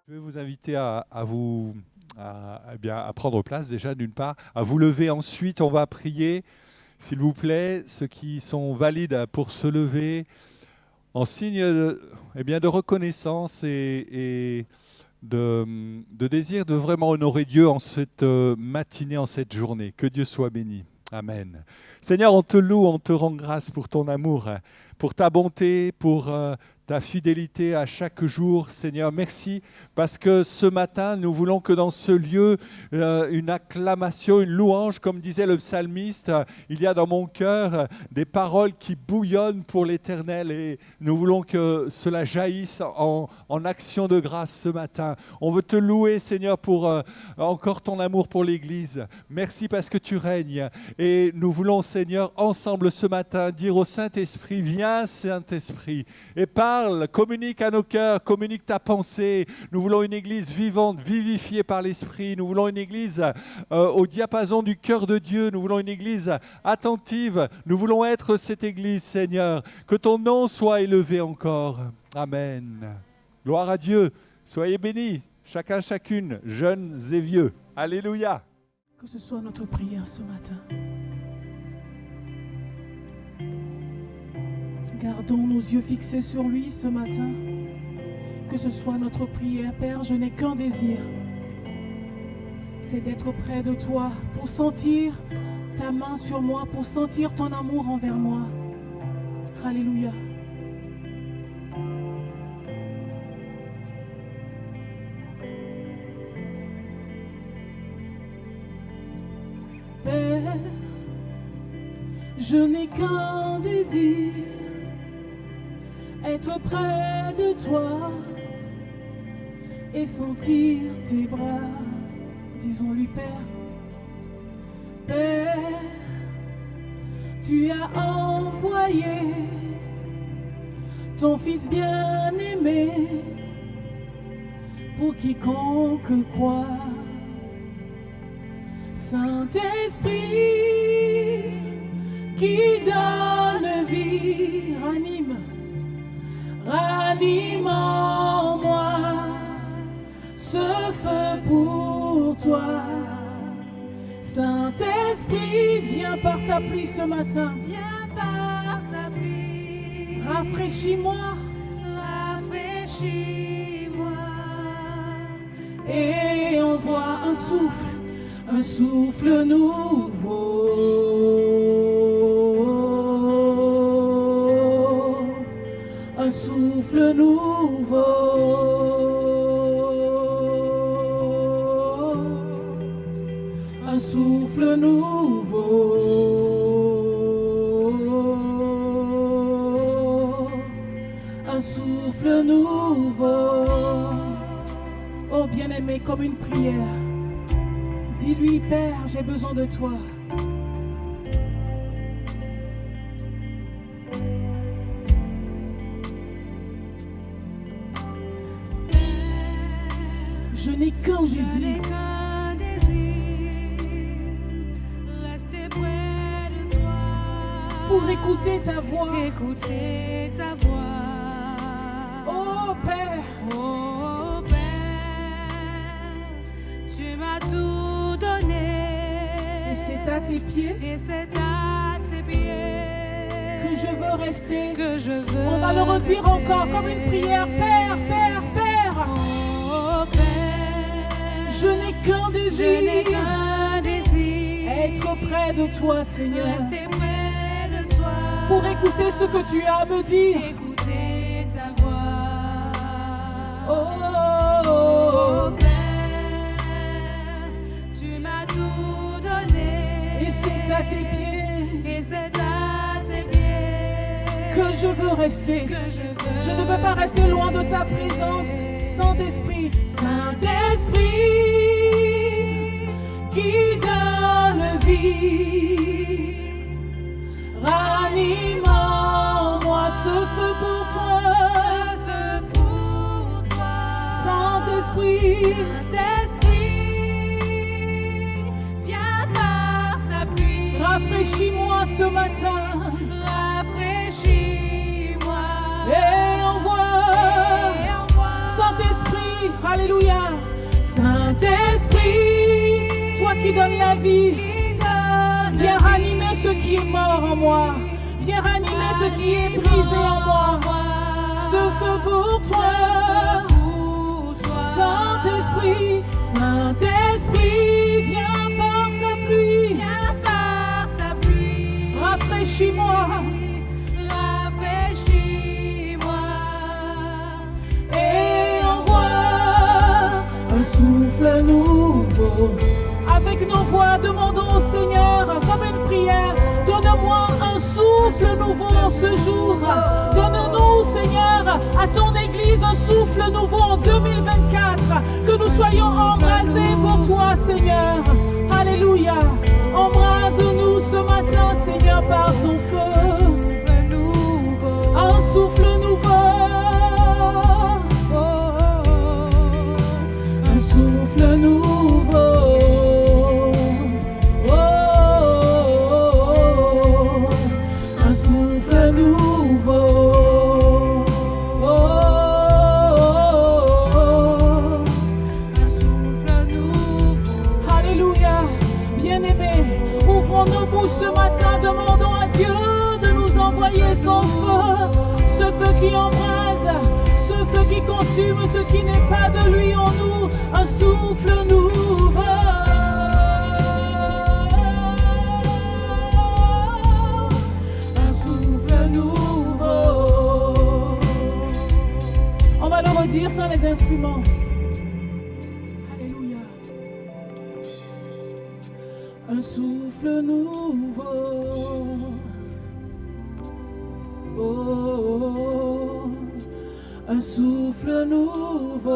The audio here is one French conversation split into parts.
Je vais vous inviter à prendre place déjà d'une part, à vous lever ensuite. On va prier, s'il vous plaît, ceux qui sont valides pour se lever en signe de reconnaissance et de désir de vraiment honorer Dieu en cette matinée, en cette journée. Que Dieu soit béni. Amen. Seigneur, on te loue, on te rend grâce pour ton amour, pour ta bonté, pour ta fidélité à chaque jour. Seigneur, merci parce que ce matin, nous voulons que dans ce lieu, une acclamation, une louange, comme disait le psalmiste, il y a dans mon cœur des paroles qui bouillonnent pour l'Éternel et nous voulons que cela jaillisse en action de grâce ce matin. On veut te louer, Seigneur, pour encore ton amour pour l'Église. Merci parce que tu règnes et nous voulons, Seigneur, ensemble ce matin, dire au Saint-Esprit, viens Saint-Esprit et parle, communique à nos cœurs, communique ta pensée. Nous voulons une église vivante, vivifiée par l'Esprit. Nous voulons une église au diapason du cœur de Dieu. Nous voulons une église attentive. Nous voulons être cette église, Seigneur. Que ton nom soit élevé encore. Amen. Gloire à Dieu. Soyez bénis, chacun, chacune, jeunes et vieux. Alléluia. Que ce soit notre prière ce matin. Gardons nos yeux fixés sur lui ce matin. Que ce soit notre prière, Père, je n'ai qu'un désir. C'est d'être près de toi pour sentir ta main sur moi, pour sentir ton amour envers moi. Alléluia. Père, je n'ai qu'un désir. Être près de toi et sentir tes bras, disons-lui Père. Père, tu as envoyé ton Fils bien-aimé pour quiconque croit. Saint-Esprit qui donne vie, ranime en moi ce feu pour toi. Saint-Esprit, viens par ta pluie ce matin. Viens par ta pluie. Rafraîchis-moi. Rafraîchis-moi. Et envoie un souffle nouveau. Un souffle nouveau, un souffle nouveau, un souffle nouveau. Oh bien-aimé, comme une prière, dis-lui Père, j'ai besoin de toi. Je n'ai qu'un désir. Rester près de toi. Pour écouter ta voix. Écouter ta voix. Oh Père. Oh Père. Tu m'as tout donné. Et c'est à tes pieds. Et c'est à tes pieds. Que je veux rester. Que je veux. On va le redire encore comme une prière. Père, Père, Père. Oh Père. Je n'ai qu'un désir. Je n'ai qu'un désir. Être près de toi, Seigneur. Rester près de toi. Pour écouter ce que tu as à me dire. Écouter ta voix. Oh Père, tu m'as tout donné. Et c'est à tes pieds. Et c'est à tes pieds. Que je veux rester. Que je ne veux pas rester loin de ta présence. Saint-Esprit, Saint-Esprit, qui donne donne vie. Ranime en moi ce feu pour toi. Saint-Esprit, viens par ta pluie. rafraîchis-moi ce matin Rafraîchis-moi. et envoie. Saint-Esprit, alléluia. Saint-Esprit, toi qui donnes la vie, viens ranimer ce qui est mort en moi. Viens ranimer ce qui est brisé en moi. Ce feu pour toi. Saint-Esprit, Saint-Esprit, viens par ta pluie. Viens par ta pluie. Rafraîchis-moi Rafraîchis-moi. et envoie un souffle nouveau. Avec nos voix, demandons au Seigneur, comme une prière, donne-moi un souffle nouveau en ce jour. Donne-nous, Seigneur, à ton Église, un souffle nouveau en 2024. Que nous soyons embrasés pour toi, Seigneur. Alléluia. Embrase-nous ce matin, Seigneur, par ton feu. Un souffle nouveau. Un souffle nouveau. Un souffle nouveau. Un souffle nouveau. Alléluia. Bien-aimés, ouvrons nos bouches ce matin, demandons à Dieu de nous envoyer son feu, ce feu qui embrase, ce feu qui consume ce qui n'est pas de lui en nous, un souffle nouveau. Un souffle nouveau. On va le redire sans les instruments. Alléluia. Un souffle nouveau. Oh, un souffle nouveau.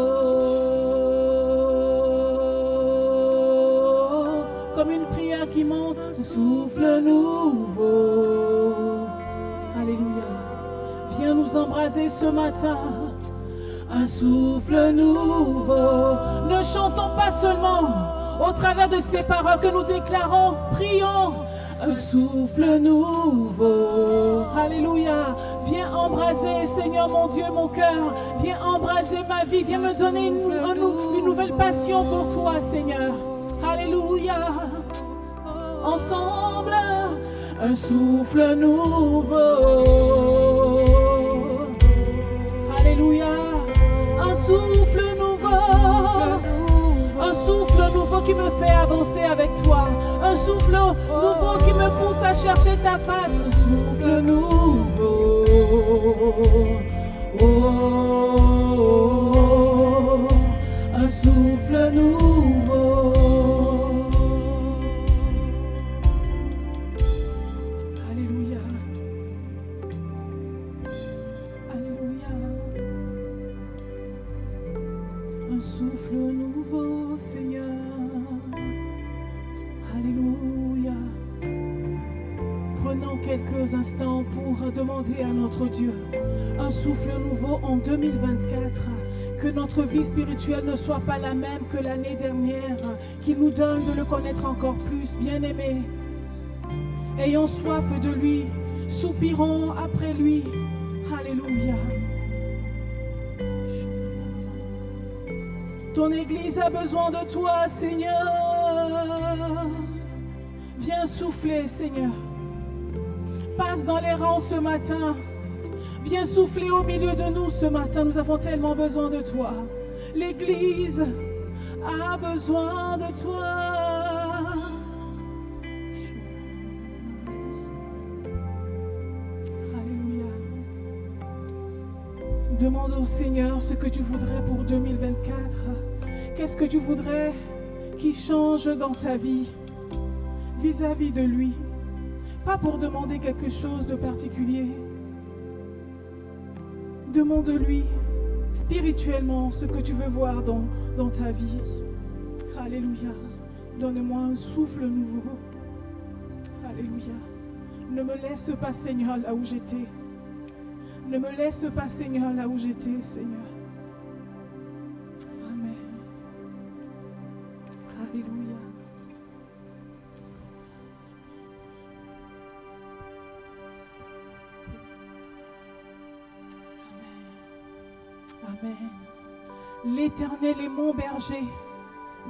Comme une prière qui monte, un souffle nouveau. Alléluia. Viens nous embraser ce matin. Un souffle nouveau. Ne chantons pas seulement au travers de ces paroles que nous déclarons, prions. Un souffle nouveau. Alléluia. Viens embraser, Seigneur mon Dieu, mon cœur. Viens embraser ma vie. Viens me donner une nouvelle passion pour toi, Seigneur. Alléluia. Ensemble, un souffle nouveau. Alléluia. Un souffle nouveau. Un souffle nouveau qui me fait avancer avec toi. Un souffle nouveau qui me pousse à chercher ta face. Un souffle nouveau. Oh, un souffle nouveau. Alléluia. Alléluia. Un souffle nouveau, Seigneur. Alléluia. Prenons quelques instants pour demander à notre Dieu un souffle nouveau en 2024. Que notre vie spirituelle ne soit pas la même que l'année dernière. Qu'il nous donne de le connaître encore plus, bien-aimé. Ayons soif de lui. Soupirons après lui. Alléluia. Ton Église a besoin de toi, Seigneur. Viens souffler, Seigneur. Passe dans les rangs ce matin. Viens souffler au milieu de nous ce matin. Nous avons tellement besoin de toi. L'Église a besoin de toi. Alléluia. Demande au Seigneur ce que tu voudrais pour 2024. Qu'est-ce que tu voudrais qui change dans ta vie vis-à-vis de lui? Pas pour demander quelque chose de particulier. Demande-lui spirituellement ce que tu veux voir dans ta vie. Alléluia. Donne-moi un souffle nouveau. Alléluia. Ne me laisse pas, Seigneur, là où j'étais. Ne me laisse pas, Seigneur, là où j'étais, Seigneur. Amen. Alléluia. Amen. Amen. L'Éternel est mon berger.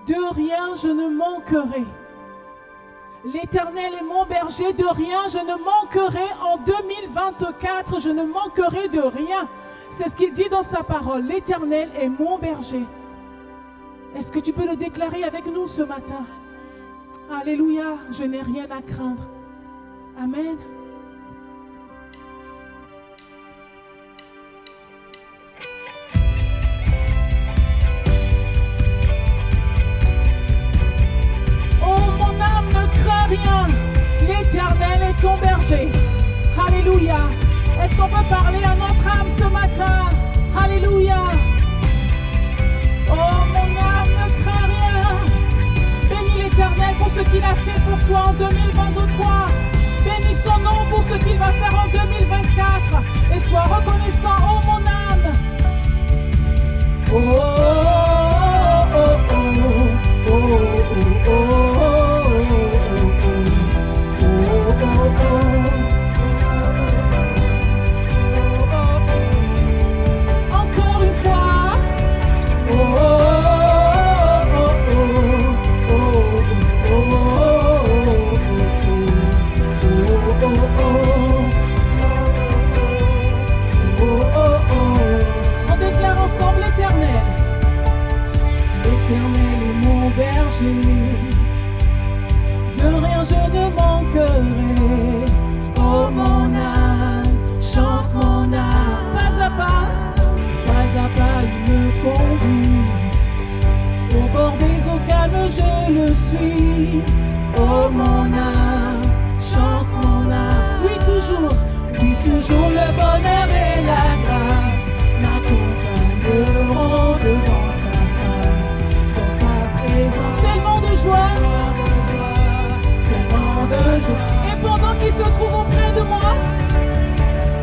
De rien je ne manquerai. L'Éternel est mon berger, de rien je ne manquerai. En 2024, je ne manquerai de rien. C'est ce qu'il dit dans sa parole. L'Éternel est mon berger. Est-ce que tu peux le déclarer avec nous ce matin? Alléluia, je n'ai rien à craindre. Amen. Rien. L'Éternel est ton berger. Alléluia. Est-ce qu'on peut parler à notre âme ce matin? Alléluia. Oh, mon âme ne craint rien. Bénis l'Éternel pour ce qu'il a fait pour toi en 2023. Bénis son nom pour ce qu'il va faire en 2024. Et sois reconnaissant, oh mon âme. Oh, oh, oh, oh, oh, oh, oh, oh. Encore une fois. On déclare ensemble l'Éternel. L'Éternel est mon berger. De rien je ne manquerai. Oh mon âme, chante mon âme. Pas à pas il me conduit. Au bord des eaux calmes je le suis. Oh mon âme, chante mon âme. Oui toujours le bonheur et la grâce m'accompagneront devant sa face. Dans sa présence tellement de joie. De joie. Et pendant qu'il se trouve auprès de moi,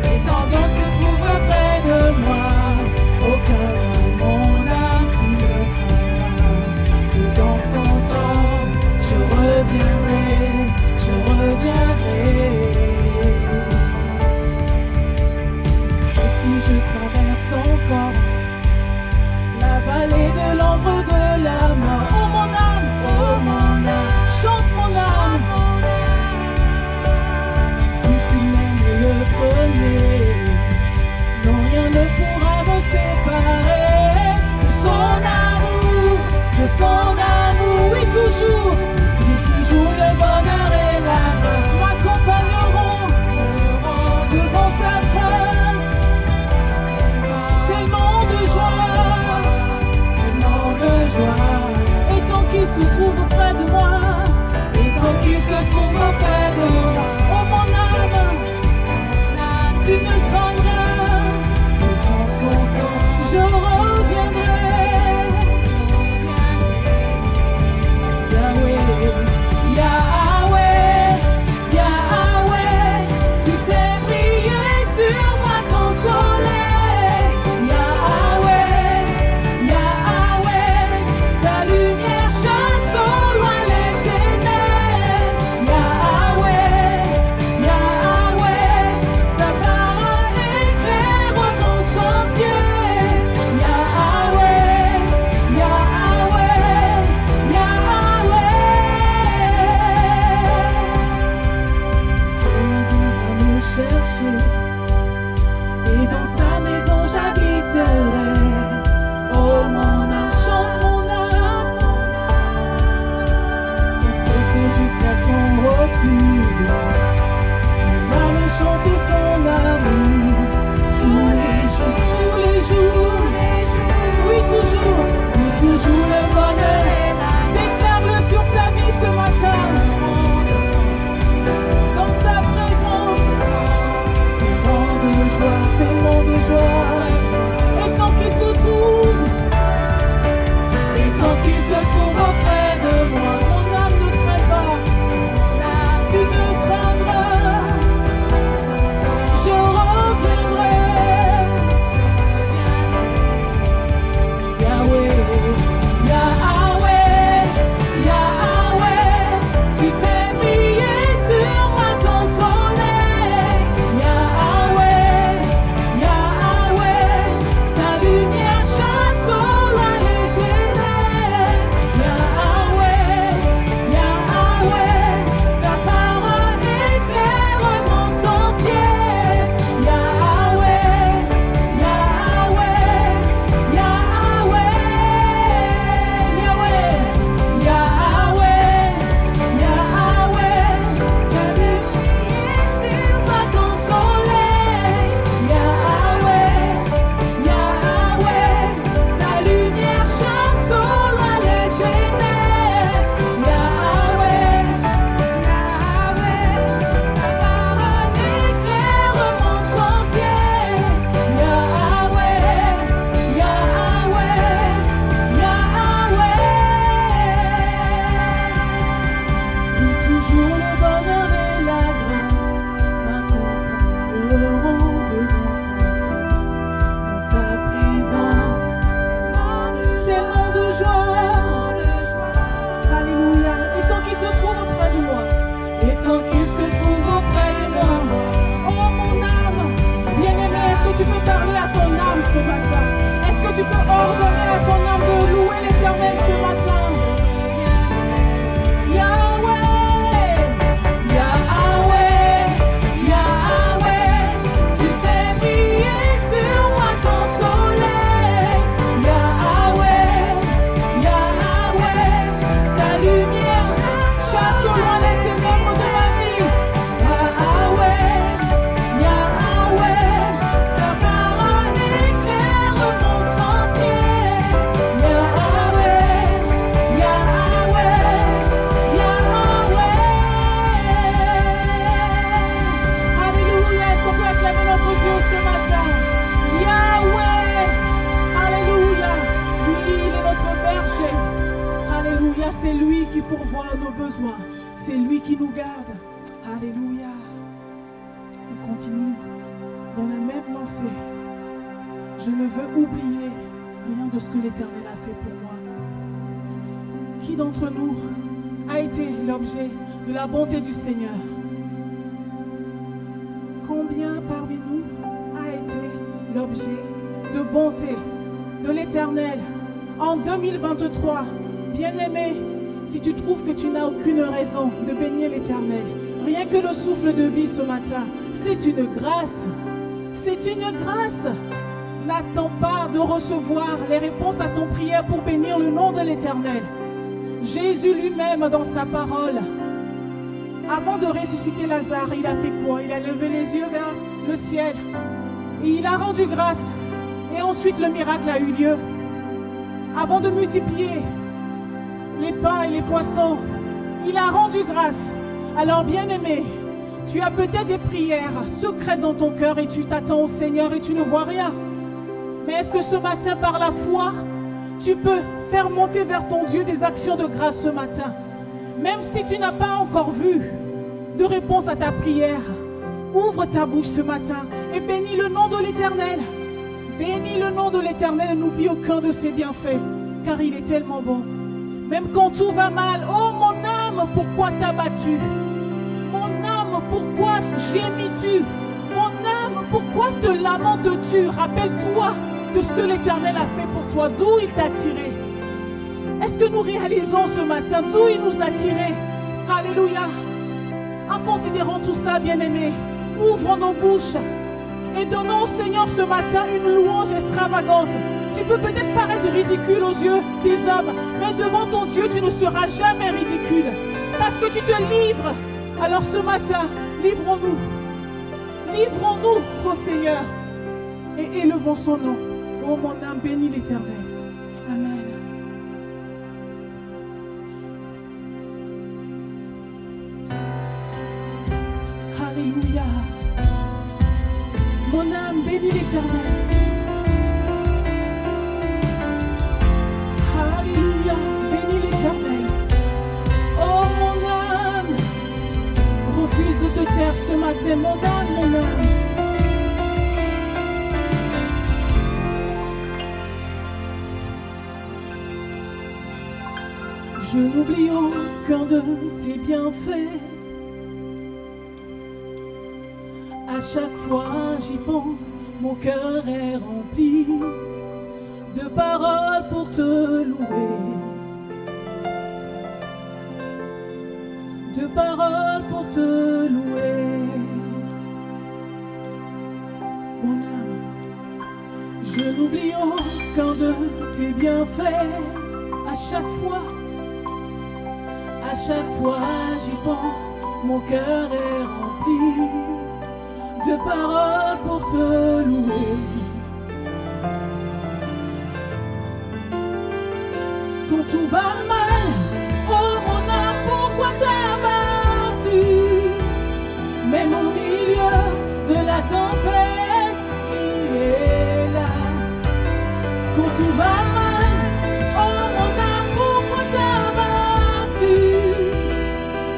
et pendant qu'il se trouve près de moi, aucun mal, mon âme, tu me craindras. Et dans son temps, je reviendrai. Et si je traverse encore la vallée de l'ombre de la mort, oh mon âme, chante mon âme. Le premier, non rien ne pourra me séparer de son amour, oui toujours le bonheur et la grâce m'accompagneront devant sa face. Tellement de joie, et tant qu'il se trouve auprès de moi, oh mon âme, tu ne crains rien, et dans son temps, je reviendrai. Yahweh, Yahweh, Yahweh, tu fais briller sur moi ton soleil. Yahweh, Yahweh, ta lumière chasse au loin les ténèbres. Yahweh, Yahweh, ta parole éclaire mon sentier. Yahweh, Yahweh, Yahweh. Tu viendras me chercher, et dans sa maison j'habiterai. Oh mon âme, chante mon âme, sans cesse jusqu'à son retour. Mon âme chante son amour tous les jours. Oui toujours le bonheur est là. Déclare-le sur ta vie ce matin. Dans sa présence, tellement de joie. Et tant qu'il se trouve auprès de moi, mon ce matin? Est-ce que tu peux ordonner à ton âme de louer l'Éternel ce matin? Yahweh, Yahweh, Yahweh, tu fais briller sur moi ton soleil. Yahweh, Yahweh, ta lumière chasse au loin les ténèbres de ma vie. Yahweh, Yahweh, ta parole éclaire mon sentier. Yahweh, Yahweh, Yahweh. Alléluia, est-ce qu'on peut acclamer notre Dieu ce matin? Yahweh, alléluia, lui il est notre berger. Alléluia, c'est lui qui pourvoit à nos besoins, c'est lui qui nous garde. Alléluia. On continue dans la même lancée. Je ne veux oublier rien de ce que l'Éternel a fait pour moi. Qui d'entre nous a été l'objet de la bonté du Seigneur? Combien parmi nous a été l'objet de bonté de l'Éternel en 2023? Bien-aimé, si tu trouves que tu n'as aucune raison de bénir l'Éternel, rien que le souffle de vie ce matin, c'est une grâce. C'est une grâce. N'attends pas de recevoir les réponses à ton prière pour bénir le nom de l'Éternel. Jésus lui-même, dans sa parole, avant de ressusciter Lazare, il a fait quoi? Il a levé les yeux vers le ciel et il a rendu grâce. Et ensuite, le miracle a eu lieu. Avant de multiplier les pains et les poissons, il a rendu grâce. Alors, bien-aimé, tu as peut-être des prières secrètes dans ton cœur et tu t'attends au Seigneur et tu ne vois rien. Mais est-ce que ce matin, par la foi, tu peux faire monter vers ton Dieu des actions de grâce ce matin? Même si tu n'as pas encore vu de réponse à ta prière, ouvre ta bouche ce matin et bénis le nom de l'Éternel. Bénis le nom de l'Éternel et n'oublie aucun de ses bienfaits, car il est tellement bon. Même quand tout va mal, oh mon âme, pourquoi t'as battu? Mon âme, pourquoi gémis-tu? Mon âme, pourquoi te lamentes-tu? Rappelle-toi de ce que l'Éternel a fait pour toi, d'où il t'a tiré. Est-ce que nous réalisons ce matin d'où il nous a tirés? Alléluia. En considérant tout ça, bien-aimés, ouvrons nos bouches et donnons au Seigneur ce matin une louange extravagante. Tu peux peut-être paraître ridicule aux yeux des hommes, mais devant ton Dieu, tu ne seras jamais ridicule. Parce que tu te livres. Alors ce matin, livrons-nous. Livrons-nous au Seigneur. Et élevons son nom. Oh mon âme, bénis l'Éternel. Amen. Alléluia. Mon âme, bénis l'Éternel. Alléluia, bénis l'Éternel. Oh mon âme, refuse de te taire ce matin, mon âme, mon âme. Je n'oublie aucun de tes bienfaits. À chaque fois j'y pense, mon cœur est rempli de paroles pour te louer, de paroles pour te louer. Mon âme, je n'oublie aucun de tes bienfaits. À chaque fois j'y pense, mon cœur est rempli de paroles pour te louer. Quand tout va mal, oh mon âme, pourquoi t'as battu? Même au milieu de la tempête, il est là. Quand tout va mal, oh mon âme, pourquoi t'as battu?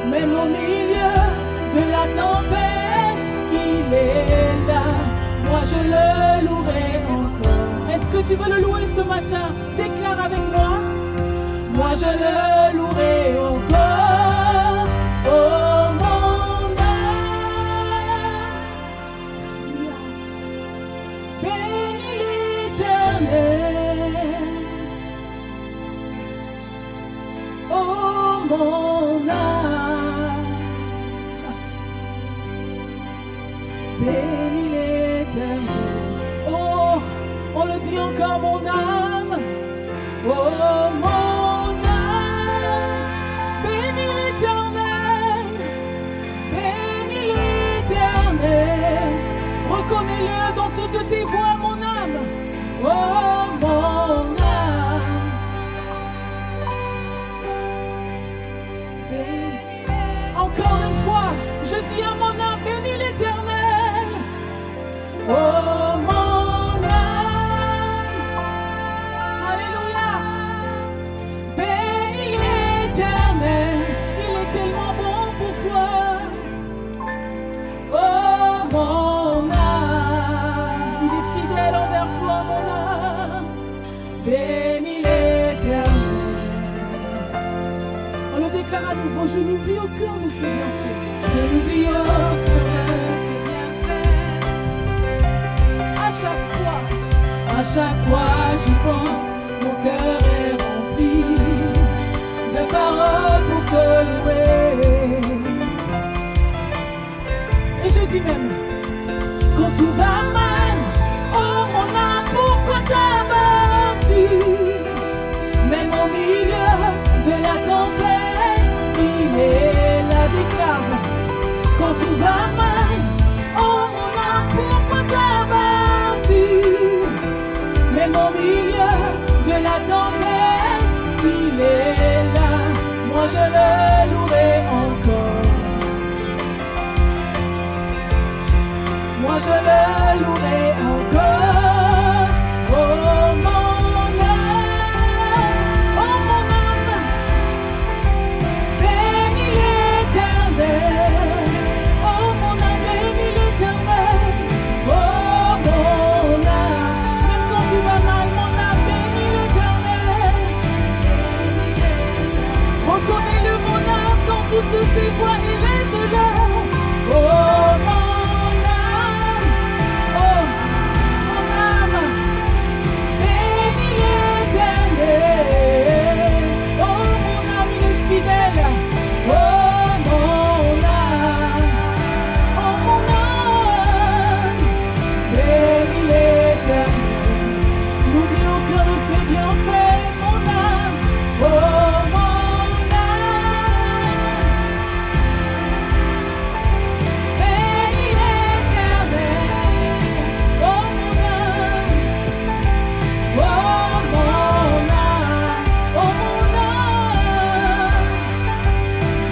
Même au milieu de la tempête, il est là. Moi je le louerai encore. Est-ce que tu veux le louer ce matin? Déclare avec moi. Moi je le louerai encore. Oh mon âme, bénis dis encore mon âme. Oh mon âme, bénis l'Éternel, bénis l'Éternel. Reconnais-le dans toutes tes voies, mon âme. Oh mon âme, encore une fois, je dis à mon âme, bénis l'Éternel. Oh mon âme, alléluia, bénis l'Éternel, il est tellement bon pour toi. Oh mon âme, il est fidèle envers toi, mon âme, bénis l'Éternel. On le déclare à nouveau, je n'oublie aucun de ses bienfaits. Je n'oublie aucun de tes bienfaits. À chaque fois j'y pense, mon cœur est rempli de paroles pour te louer. Et je dis même, quand tout va mal, oh mon âme, pourquoi t'abattu? Même au milieu de la tempête, il est là, déclare. Quand tout va mal, oh mon âme, pourquoi t'abattu? Même au milieu de la tempête, il est là. Moi je le louerai encore. Moi je le louerai encore. Oh mon âme, bénis l'Éternel. Oh mon âme, bénis l'Éternel. Oh mon âme, même quand tu vas mal, mon âme, bénis l'Éternel. Reconnais-le, mon âme, dans toutes tes voies, élève-le. Oh mon âme, oh mon âme, bénis l'Éternel. Oh mon âme, il est fidèle. Oh mon âme, bénis l'Éternel. N'oublie aucun de ses bienfaits, mon âme. Oh mon âme, bénis l'Éternel. Oh mon âme, oh mon âme, oh mon âme,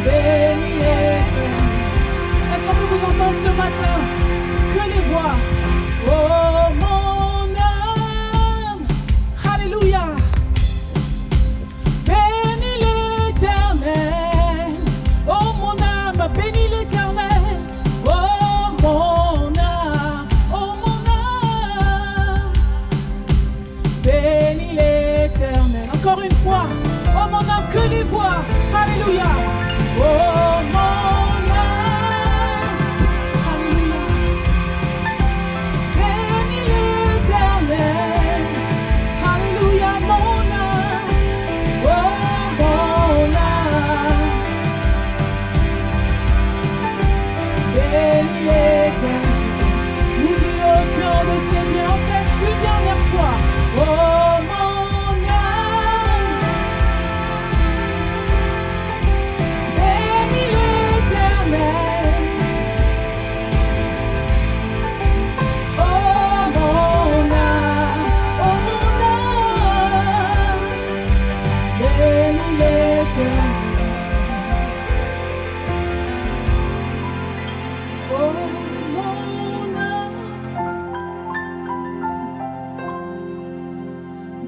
bénis l'Éternel. Est-ce qu'on peut vous entendre ce matin? Que les voix. Oh mon âme, alléluia, bénis l'Éternel. Oh mon âme, bénis l'Éternel. Oh mon âme, oh mon âme, bénis l'Éternel. Encore une fois, oh mon âme, que les voix. Alléluia. Oh mon âme, alléluia, bénis l'Éternel. Alléluia, mon âme. Oh mon âme, bénis l'Éternel. N'oublie aucun de ses bienfaits. Une dernière fois. Oh mon âme, bénis l'Éternel. Oh mon âme, bénis l'Éternel. Oh mon âme,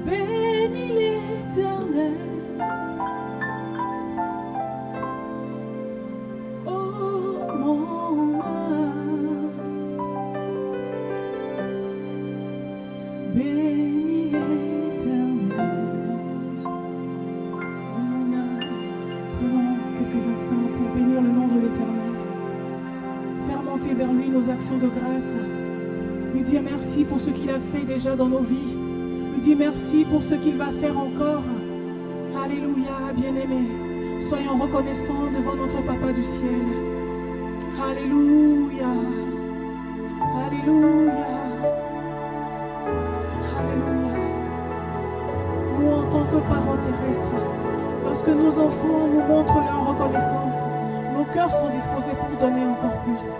bénis l'Éternel. Oh mon âme, bénis l'Éternel. Oh mon âme, prenons quelques instants pour bénir le nom de l'Éternel. Faire monter vers lui nos actions de grâce. Lui dire merci pour ce qu'il a fait déjà dans nos vies. Lui dire merci pour ce qu'il va faire encore. Alléluia, bien-aimés. Soyons reconnaissants devant notre Papa du ciel. Alléluia. Alléluia. Alléluia. lorsque nos enfants nous montrent leur reconnaissance, nos cœurs sont disposés pour donner encore plus.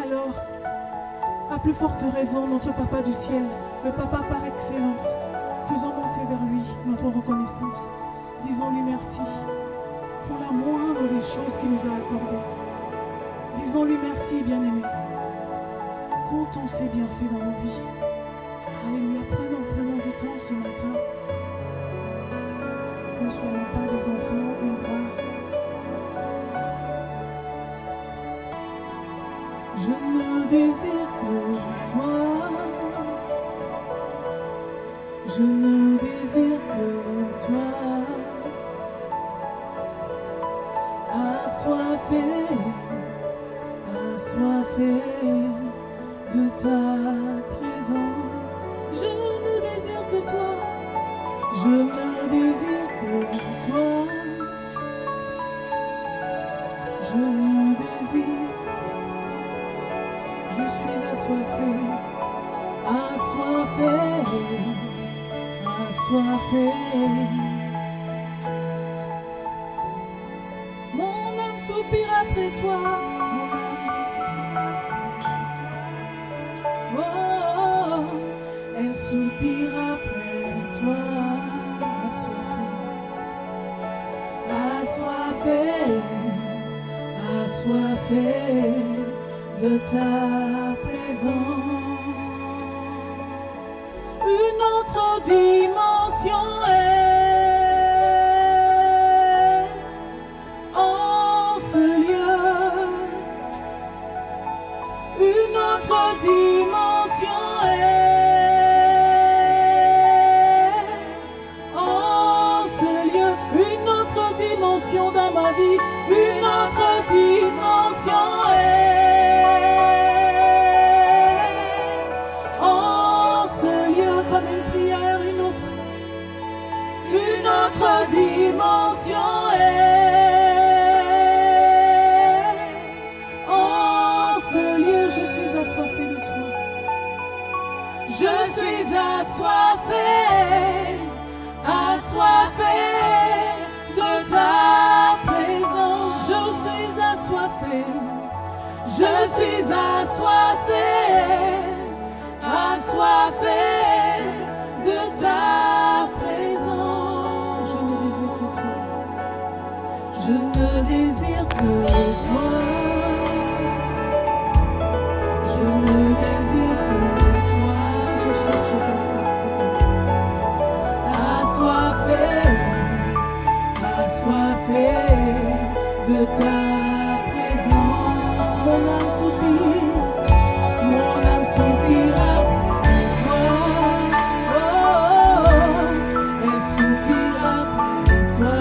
Alors, à plus forte raison, notre Papa du ciel, le Papa par excellence, faisons monter vers lui notre reconnaissance. Disons-lui merci pour la moindre des choses qu'il nous a accordées. Disons-lui merci, bien-aimé. Comptons ses bienfaits dans nos vies. Alléluia, prenons du temps ce matin. Ne soyons pas des enfants ingrats. Je ne désire que toi. Je ne désire que toi. Assoiffé de ta présence. Je ne désire que toi. Je ne désire que toi. Je ne désire. Je suis assoiffé, assoiffé. Mon âme soupire après toi. Oh, elle soupire après toi. Assoiffé de ta présence. Une autre dimension est en ce lieu. Une autre dimension est en ce lieu. Une autre dimension dans ma vie. Une autre dimension est en ce lieu, comme une prière, une autre dimension est en ce lieu. Je suis assoiffé de toi. Je suis assoiffé de ta présence. Je suis assoiffé de ta présence. Je ne désire que toi. Je ne désire que toi. Je cherche ta face, assoiffé de ta présence. Mon âme soupire après toi. Oh, elle soupire après toi.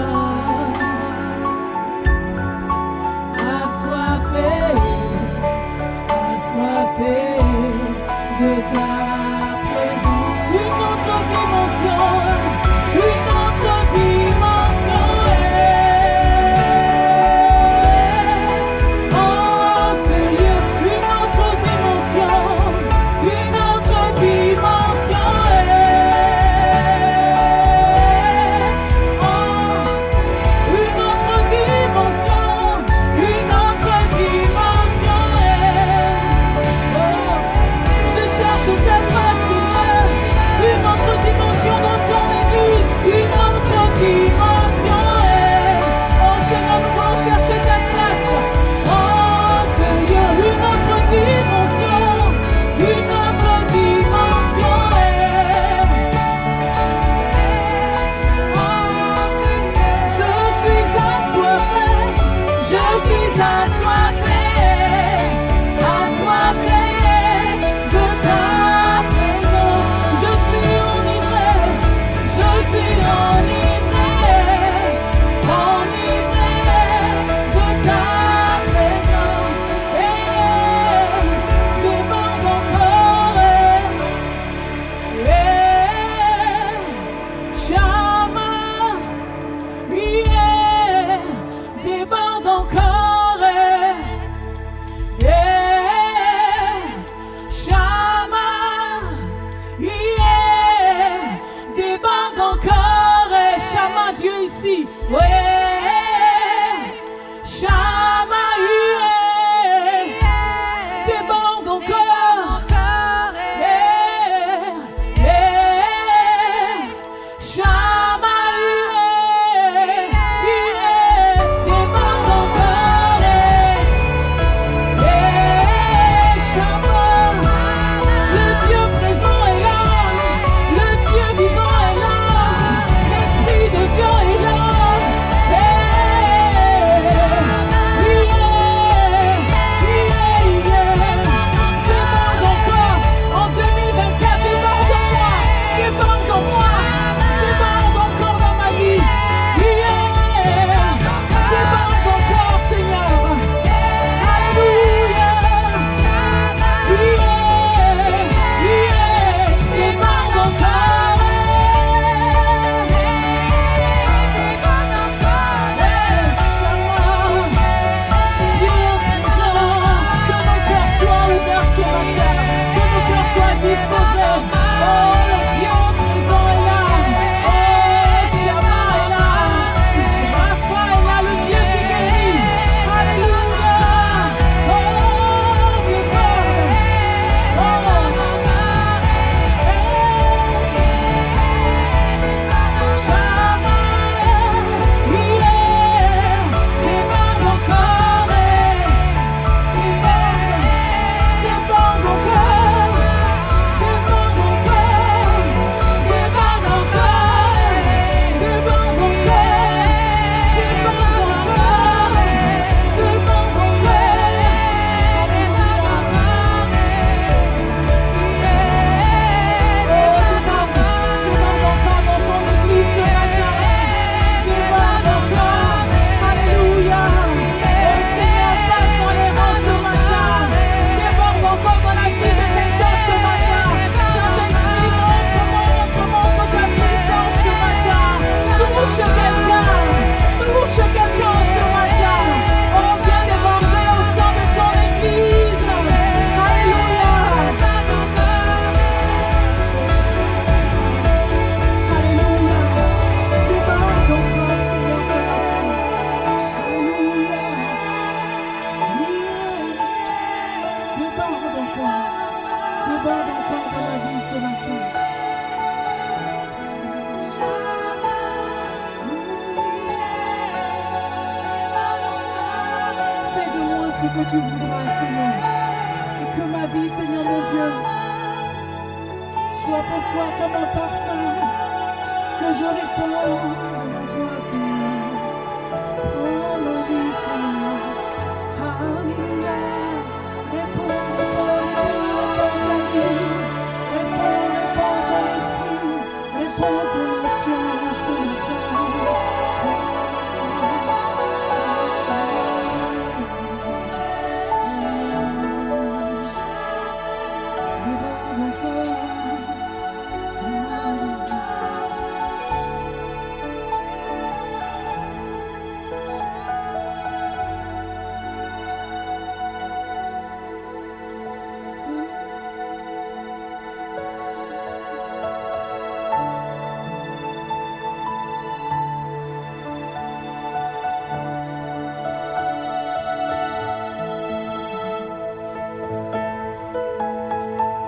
que tu voudras, Seigneur. Et que ma vie, Seigneur mon Dieu, soit pour toi comme un parfum que je répands devant toi, Seigneur. Prends ma vie, Seigneur. Alléluia. Réponds, réponds, réponds ta vie. Réponds ton esprit. Réponds ton onction ce matin. Déborde encore.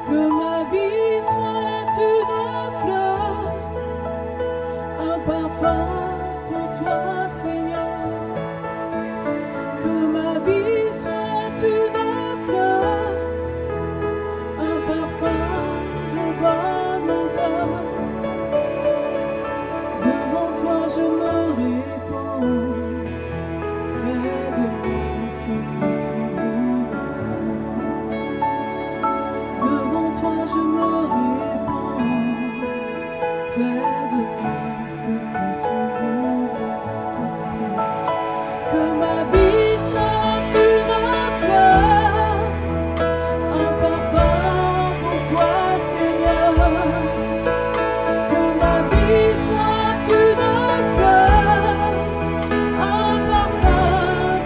Que ma vie soit une fleur, un parfum pour toi, Seigneur. Que ma vie soit une fleur, un parfum de bonne odeur. Devant toi je me répands, fais de moi ce que tu voudras. Devant toi je me répands, fais de moi ce que tu voudras. Que ma vie soit une fleur, un parfum pour toi, Seigneur. Que ma vie soit une fleur, un parfum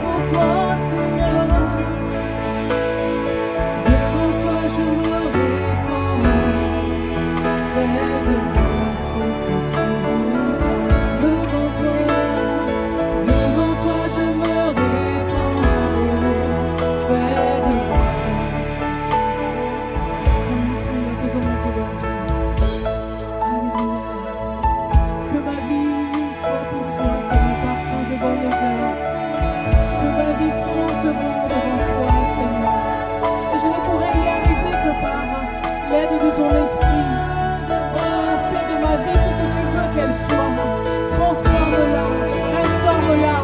pour toi, Seigneur. Devant toi je me répands, fais de moi ce que tu voudras. Devant toi je me répands, fais de moi ce que tu voudras. Comme une prière, faisons monter leur vie. Alléluia. Que ma vie soit pour toi comme un parfum de bonne odeur. Que ma vie sente bon devant toi, Seigneur. Et je ne pourrais y arriver que par l'aide de ton esprit. Oh, fais de ma vie ce que tu veux qu'elle soit. Transforme-la, restaure-la,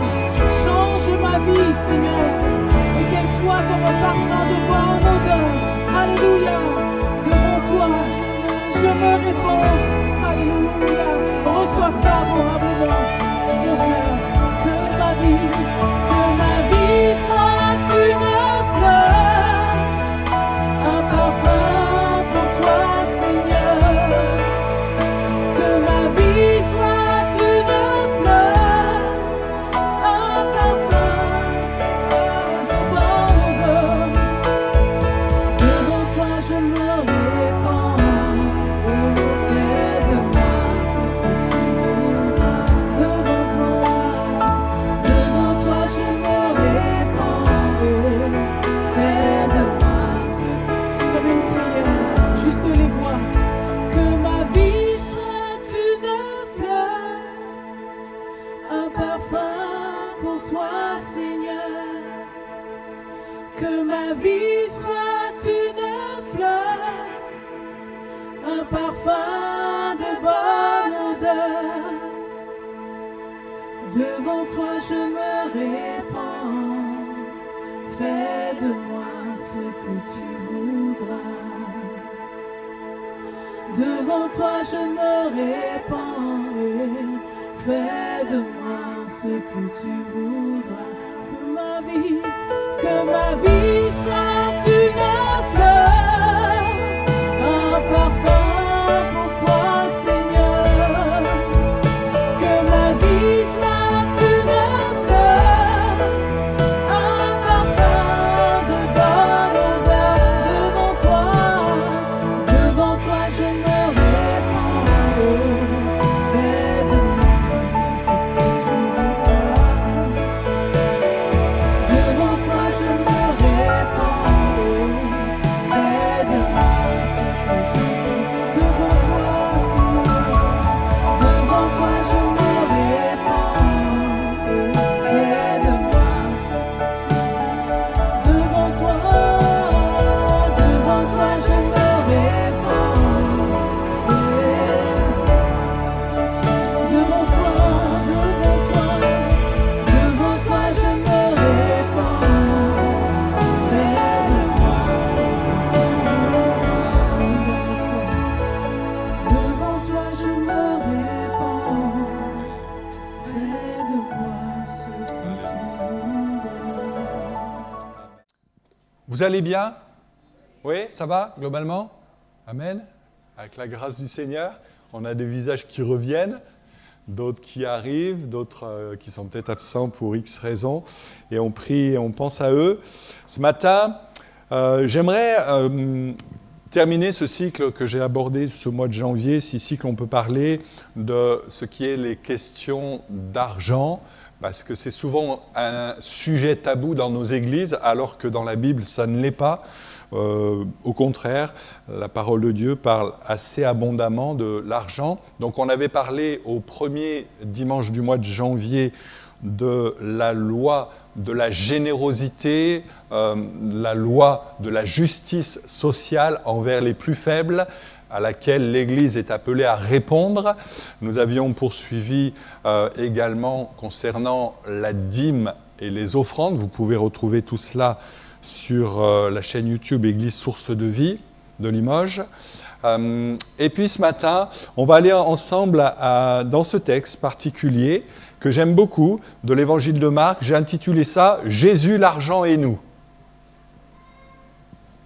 change ma vie, Seigneur. Et qu'elle soit comme un parfum de bonne odeur. Alléluia. Devant toi, je me répands. Alléluia. Reçois favorablement mon cœur. Que ma vie soit une fleur, un parfum pour toi, Seigneur. Que ma vie soit une fleur, un parfum de bonne odeur. Devant toi je me répands, oh, fais de moi ce que tu voudras. Devant toi je me répands, fais de moi ce que tu voudras. Comme une prière, juste les voix. Que ma vie soit une fleur, un parfum pour toi, Seigneur. Que ma vie soit une fleur, un parfum de bonne odeur. Devant toi je me répands, fais de moi ce que tu voudras. Devant toi je me répands, fais de moi ce que tu voudras. Que ma vie soit une fleur, un parfum pour toi, Seigneur. Que ma vie soit une fleur, un parfum de bonne odeur. Devant toi je me répands, fais de moi ce que tu voudras. Devant toi je me répands, Vous allez bien? Oui, ça va, globalement? Amen. Avec la grâce du Seigneur, on a des visages qui reviennent, d'autres qui arrivent, d'autres qui sont peut-être absents pour X raisons. Et on prie et on pense à eux. Ce matin, j'aimerais terminer ce cycle que j'ai abordé ce mois de janvier. Ce cycle, on peut parler de ce qui est les questions d'argent, parce que c'est souvent un sujet tabou dans nos églises, alors que dans la Bible, ça ne l'est pas. Au contraire, la parole de Dieu parle assez abondamment de l'argent. Donc on avait parlé au premier dimanche du mois de janvier de la loi de la générosité, la loi de la justice sociale envers les plus faibles, à laquelle l'Église est appelée à répondre. Nous avions poursuivi également concernant la dîme et les offrandes. Vous pouvez retrouver tout cela sur la chaîne YouTube Église Source de Vie de Limoges. Et puis ce matin, on va aller ensemble dans ce texte particulier que j'aime beaucoup, de l'Évangile de Marc. J'ai intitulé ça « Jésus, l'argent et nous ».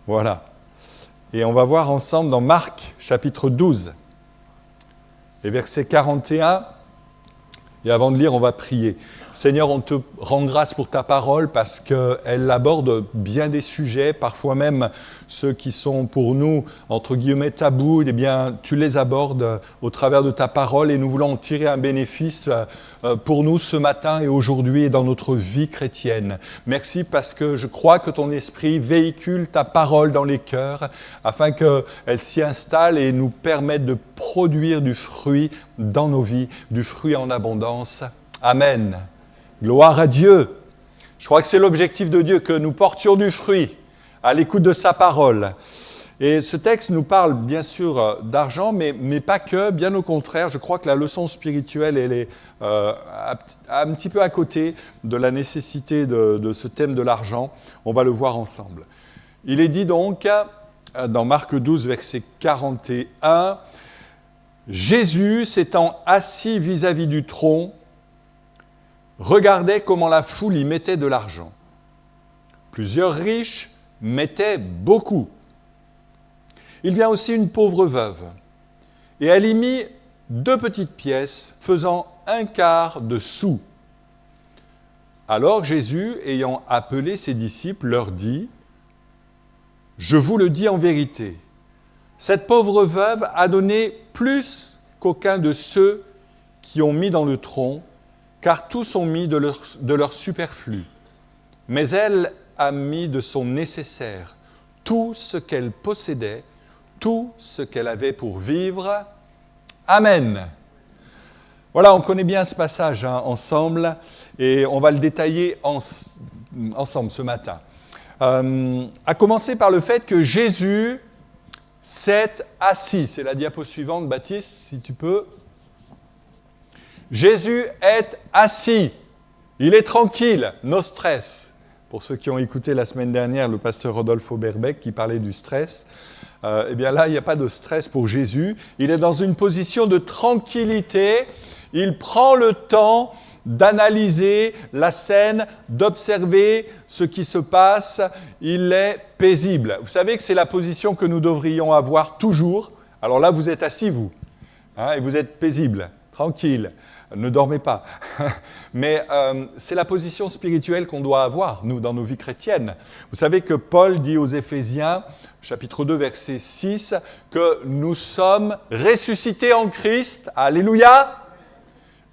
Voilà. Et on va voir ensemble dans Marc, chapitre 12, et verset 41. Et avant de lire, on va prier. Seigneur, on te rend grâce pour ta parole parce qu'elle aborde bien des sujets, parfois même ceux qui sont pour nous, entre guillemets, tabous, eh bien, tu les abordes au travers de ta parole et nous voulons en tirer un bénéfice pour nous ce matin et aujourd'hui et dans notre vie chrétienne. Merci parce que je crois que ton esprit véhicule ta parole dans les cœurs afin qu'elle s'y installe et nous permette de produire du fruit dans nos vies, du fruit en abondance. Amen. Gloire à Dieu. Je crois que c'est l'objectif de Dieu, que nous portions du fruit à l'écoute de sa parole. Et ce texte nous parle bien sûr d'argent, mais pas que, bien au contraire. Je crois que la leçon spirituelle, elle est un petit peu à côté de la nécessité de ce thème de l'argent. On va le voir ensemble. Il est dit donc, dans Marc 12, verset 41, « Jésus, s'étant assis vis-à-vis du trône, regardait comment la foule y mettait de l'argent. Plusieurs riches mettaient beaucoup. Il vient aussi une pauvre veuve, et elle y mit 2 petites pièces, faisant 1/4 de sou. Alors Jésus, ayant appelé ses disciples, leur dit, « Je vous le dis en vérité, cette pauvre veuve a donné plus qu'aucun de ceux qui ont mis dans le tronc, car tous ont mis de leur superflu. Mais elle a mis de son nécessaire, tout ce qu'elle possédait, tout ce qu'elle avait pour vivre. » Amen. Voilà, on connaît bien ce passage ensemble, et on va le détailler ensemble ce matin. À commencer par le fait que Jésus s'est assis. C'est la diapo suivante, Baptiste, si tu peux. Jésus est assis, il est tranquille, no stress. Pour ceux qui ont écouté la semaine dernière le pasteur Rodolphe Berbeck qui parlait du stress, eh bien là, il n'y a pas de stress pour Jésus. Il est dans une position de tranquillité, il prend le temps d'analyser la scène, d'observer ce qui se passe, il est paisible. Vous savez que c'est la position que nous devrions avoir toujours. Alors là, vous êtes assis, vous, et vous êtes paisible, tranquille. Ne dormez pas. Mais c'est la position spirituelle qu'on doit avoir, nous, dans nos vies chrétiennes. Vous savez que Paul dit aux Éphésiens, chapitre 2, verset 6, que nous sommes ressuscités en Christ, alléluia,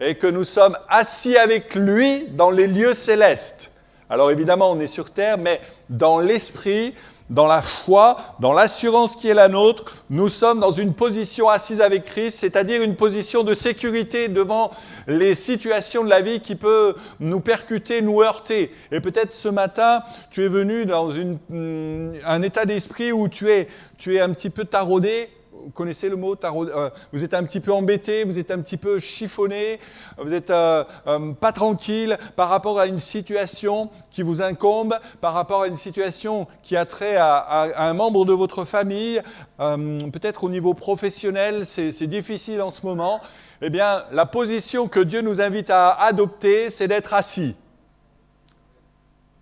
et que nous sommes assis avec lui dans les lieux célestes. Alors évidemment, on est sur terre, mais dans l'esprit, dans la foi, dans l'assurance qui est la nôtre, nous sommes dans une position assise avec Christ, c'est-à-dire une position de sécurité devant les situations de la vie qui peut nous percuter, nous heurter. Et peut-être ce matin, tu es venu dans un état d'esprit où tu es un petit peu taraudé. Vous connaissez le mot taraudé? Vous êtes un petit peu embêté, vous êtes un petit peu chiffonné, vous n'êtes pas tranquille par rapport à une situation qui vous incombe, par rapport à une situation qui a trait à un membre de votre famille, peut-être au niveau professionnel, c'est difficile en ce moment. Eh bien, la position que Dieu nous invite à adopter, c'est d'être assis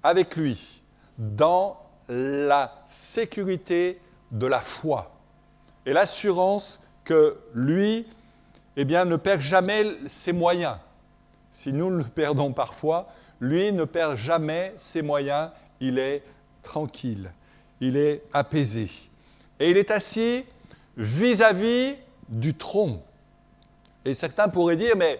avec lui, dans la sécurité de la foi et l'assurance que lui, eh bien, ne perd jamais ses moyens. Si nous le perdons parfois, lui ne perd jamais ses moyens, il est tranquille, il est apaisé. Et il est assis vis-à-vis du trône. Et certains pourraient dire, mais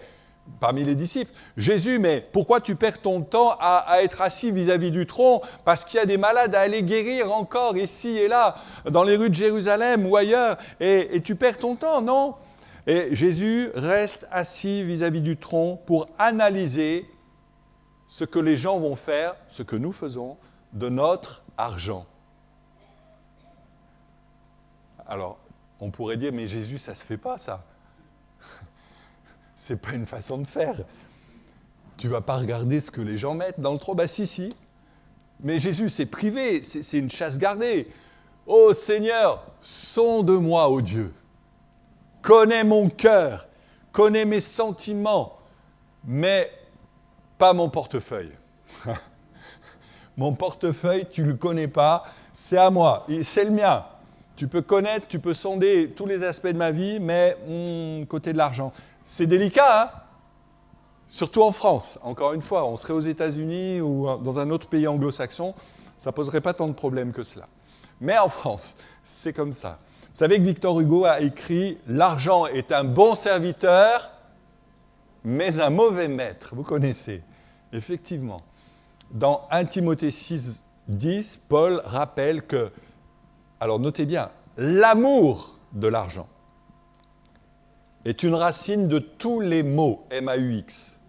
parmi les disciples, Jésus, mais pourquoi tu perds ton temps à être assis vis-à-vis du trône? Parce qu'il y a des malades à aller guérir encore ici et là, dans les rues de Jérusalem ou ailleurs, et tu perds ton temps, non? Et Jésus reste assis vis-à-vis du trône pour analyser ce que les gens vont faire, ce que nous faisons, de notre argent. Alors, on pourrait dire, mais Jésus, ça ne se fait pas, ça. C'est pas une façon de faire. Tu ne vas pas regarder ce que les gens mettent dans le trône. Si. Mais Jésus, c'est privé, c'est une chasse gardée. Ô Seigneur, sonde-moi, ô Dieu. Connais mon cœur, connais mes sentiments, mais pas mon portefeuille. Mon portefeuille, tu ne le connais pas, c'est à moi, c'est le mien. Tu peux connaître, tu peux sonder tous les aspects de ma vie, mais côté de l'argent. C'est délicat, hein? Surtout en France. Encore une fois, on serait aux États-Unis ou dans un autre pays anglo-saxon, ça ne poserait pas tant de problèmes que cela. Mais en France, c'est comme ça. Vous savez que Victor Hugo a écrit « L'argent est un bon serviteur, mais un mauvais maître ». Vous connaissez, effectivement. Dans 1 Timothée 6, 10, Paul rappelle que, alors notez bien, l'amour de l'argent est une racine de tous les maux, M-A-U-X.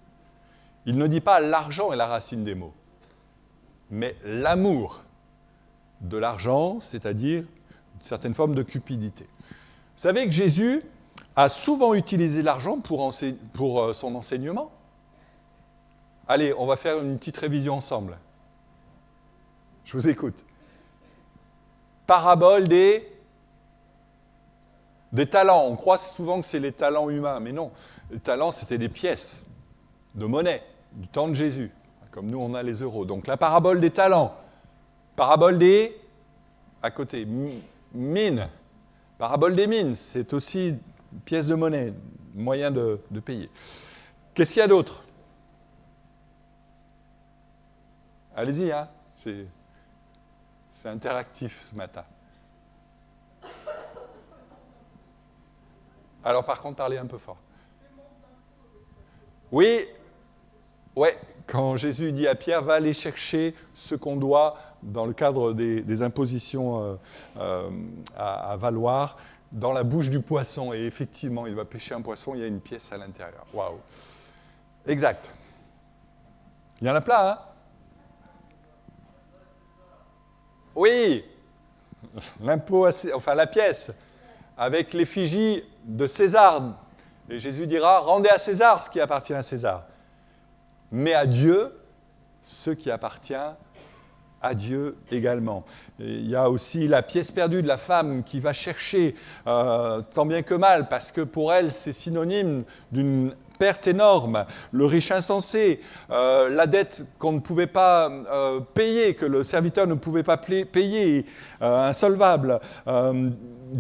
Il ne dit pas l'argent est la racine des maux, mais l'amour de l'argent, c'est-à-dire une certaine forme de cupidité. Vous savez que Jésus a souvent utilisé l'argent pour son enseignement. Allez, on va faire une petite révision ensemble. Je vous écoute. Parabole des talents. On croit souvent que c'est les talents humains, mais non. Les talents, c'était des pièces de monnaie du temps de Jésus, comme nous on a les euros. Donc la parabole des talents. Parabole des, à côté, mines. Parabole des mines, c'est aussi une pièce de monnaie, moyen de payer. Qu'est-ce qu'il y a d'autre? Allez-y, hein, c'est interactif ce matin. Alors par contre, parlez un peu fort. Oui, ouais, quand Jésus dit à Pierre, va aller chercher ce qu'on doit dans le cadre des impositions à valoir dans la bouche du poisson. Et effectivement, il va pêcher un poisson, il y a une pièce à l'intérieur. Waouh. Exact. Il y en a plein, hein? Oui, l'impôt, enfin la pièce, avec l'effigie de César. Et Jésus dira, rendez à César ce qui appartient à César. Mais à Dieu, ce qui appartient à Dieu également. Et il y a aussi la pièce perdue de la femme qui va chercher tant bien que mal, parce que pour elle, c'est synonyme d'une perte énorme, le riche insensé, la dette qu'on ne pouvait pas payer, que le serviteur ne pouvait pas payer, insolvable.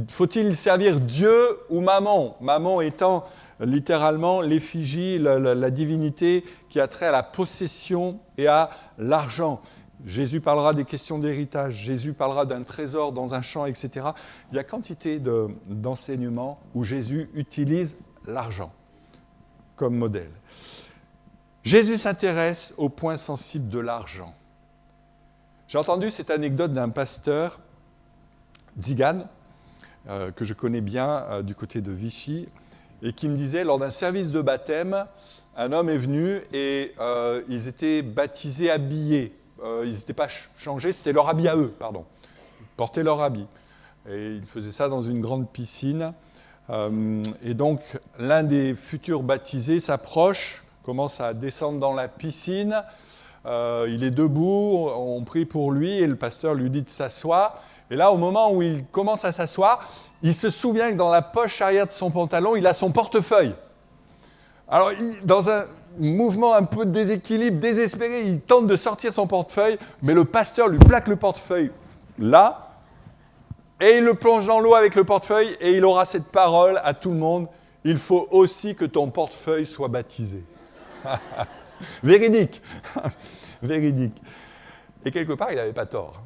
Faut-il servir Dieu ou Mammon? Mammon étant littéralement l'effigie, la divinité qui a trait à la possession et à l'argent. Jésus parlera des questions d'héritage, Jésus parlera d'un trésor dans un champ, etc. Il y a quantité d'enseignements où Jésus utilise l'argent comme modèle. Jésus s'intéresse au point sensible de l'argent. J'ai entendu cette anecdote d'un pasteur, Zigane, que je connais bien du côté de Vichy, et qui me disait, lors d'un service de baptême, un homme est venu et ils étaient baptisés habillés. Ils n'étaient pas changés, c'était leur habit à eux, pardon. Ils portaient leur habit. Et ils faisaient ça dans une grande piscine. Et donc, l'un des futurs baptisés s'approche, commence à descendre dans la piscine. Il est debout, on prie pour lui et le pasteur lui dit de s'asseoir. Et là, au moment où il commence à s'asseoir, il se souvient que dans la poche arrière de son pantalon, il a son portefeuille. Alors, dans un mouvement un peu de déséquilibre, désespéré, il tente de sortir son portefeuille, mais le pasteur lui plaque le portefeuille là, et il le plonge dans l'eau avec le portefeuille, et il aura cette parole à tout le monde. Il faut aussi que ton portefeuille soit baptisé. Véridique. Véridique. Et quelque part, il n'avait pas tort.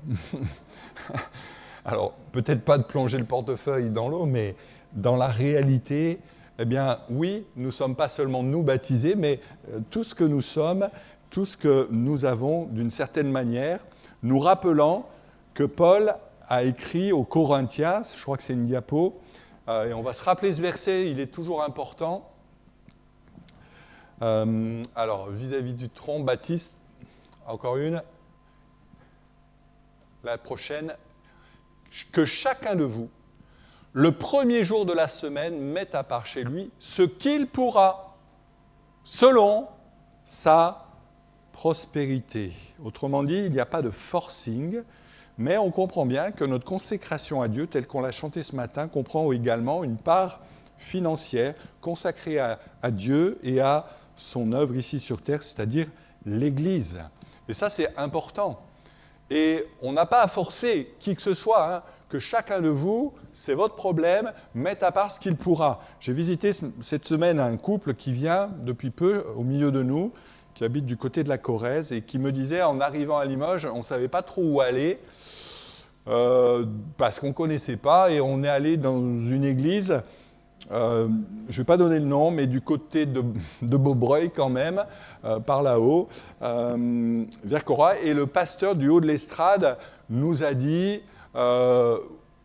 Alors, peut-être pas de plonger le portefeuille dans l'eau, mais dans la réalité, eh bien, oui, nous ne sommes pas seulement nous baptisés, mais tout ce que nous sommes, tout ce que nous avons, d'une certaine manière, nous rappelant que Paul a écrit aux Corinthiens, je crois que c'est une diapo, et on va se rappeler ce verset, il est toujours important. Alors, vis-à-vis du tronc, Baptiste, encore une. La prochaine, que chacun de vous, le premier jour de la semaine, mette à part chez lui ce qu'il pourra, selon sa prospérité. Autrement dit, il n'y a pas de forcing, mais on comprend bien que notre consécration à Dieu, telle qu'on l'a chanté ce matin, comprend également une part financière consacrée à Dieu et à son œuvre ici sur terre, c'est-à-dire l'Église. Et ça, c'est important. Et on n'a pas à forcer qui que ce soit, que chacun de vous, c'est votre problème, mette à part ce qu'il pourra. J'ai visité cette semaine un couple qui vient depuis peu au milieu de nous, qui habite du côté de la Corrèze, et qui me disait, en arrivant à Limoges, on ne savait pas trop où aller, parce qu'on ne connaissait pas, et on est allé dans une église, je ne vais pas donner le nom, mais du côté de Beaubreuil quand même, par là-haut, vers Cora, et le pasteur du haut de l'estrade nous a dit,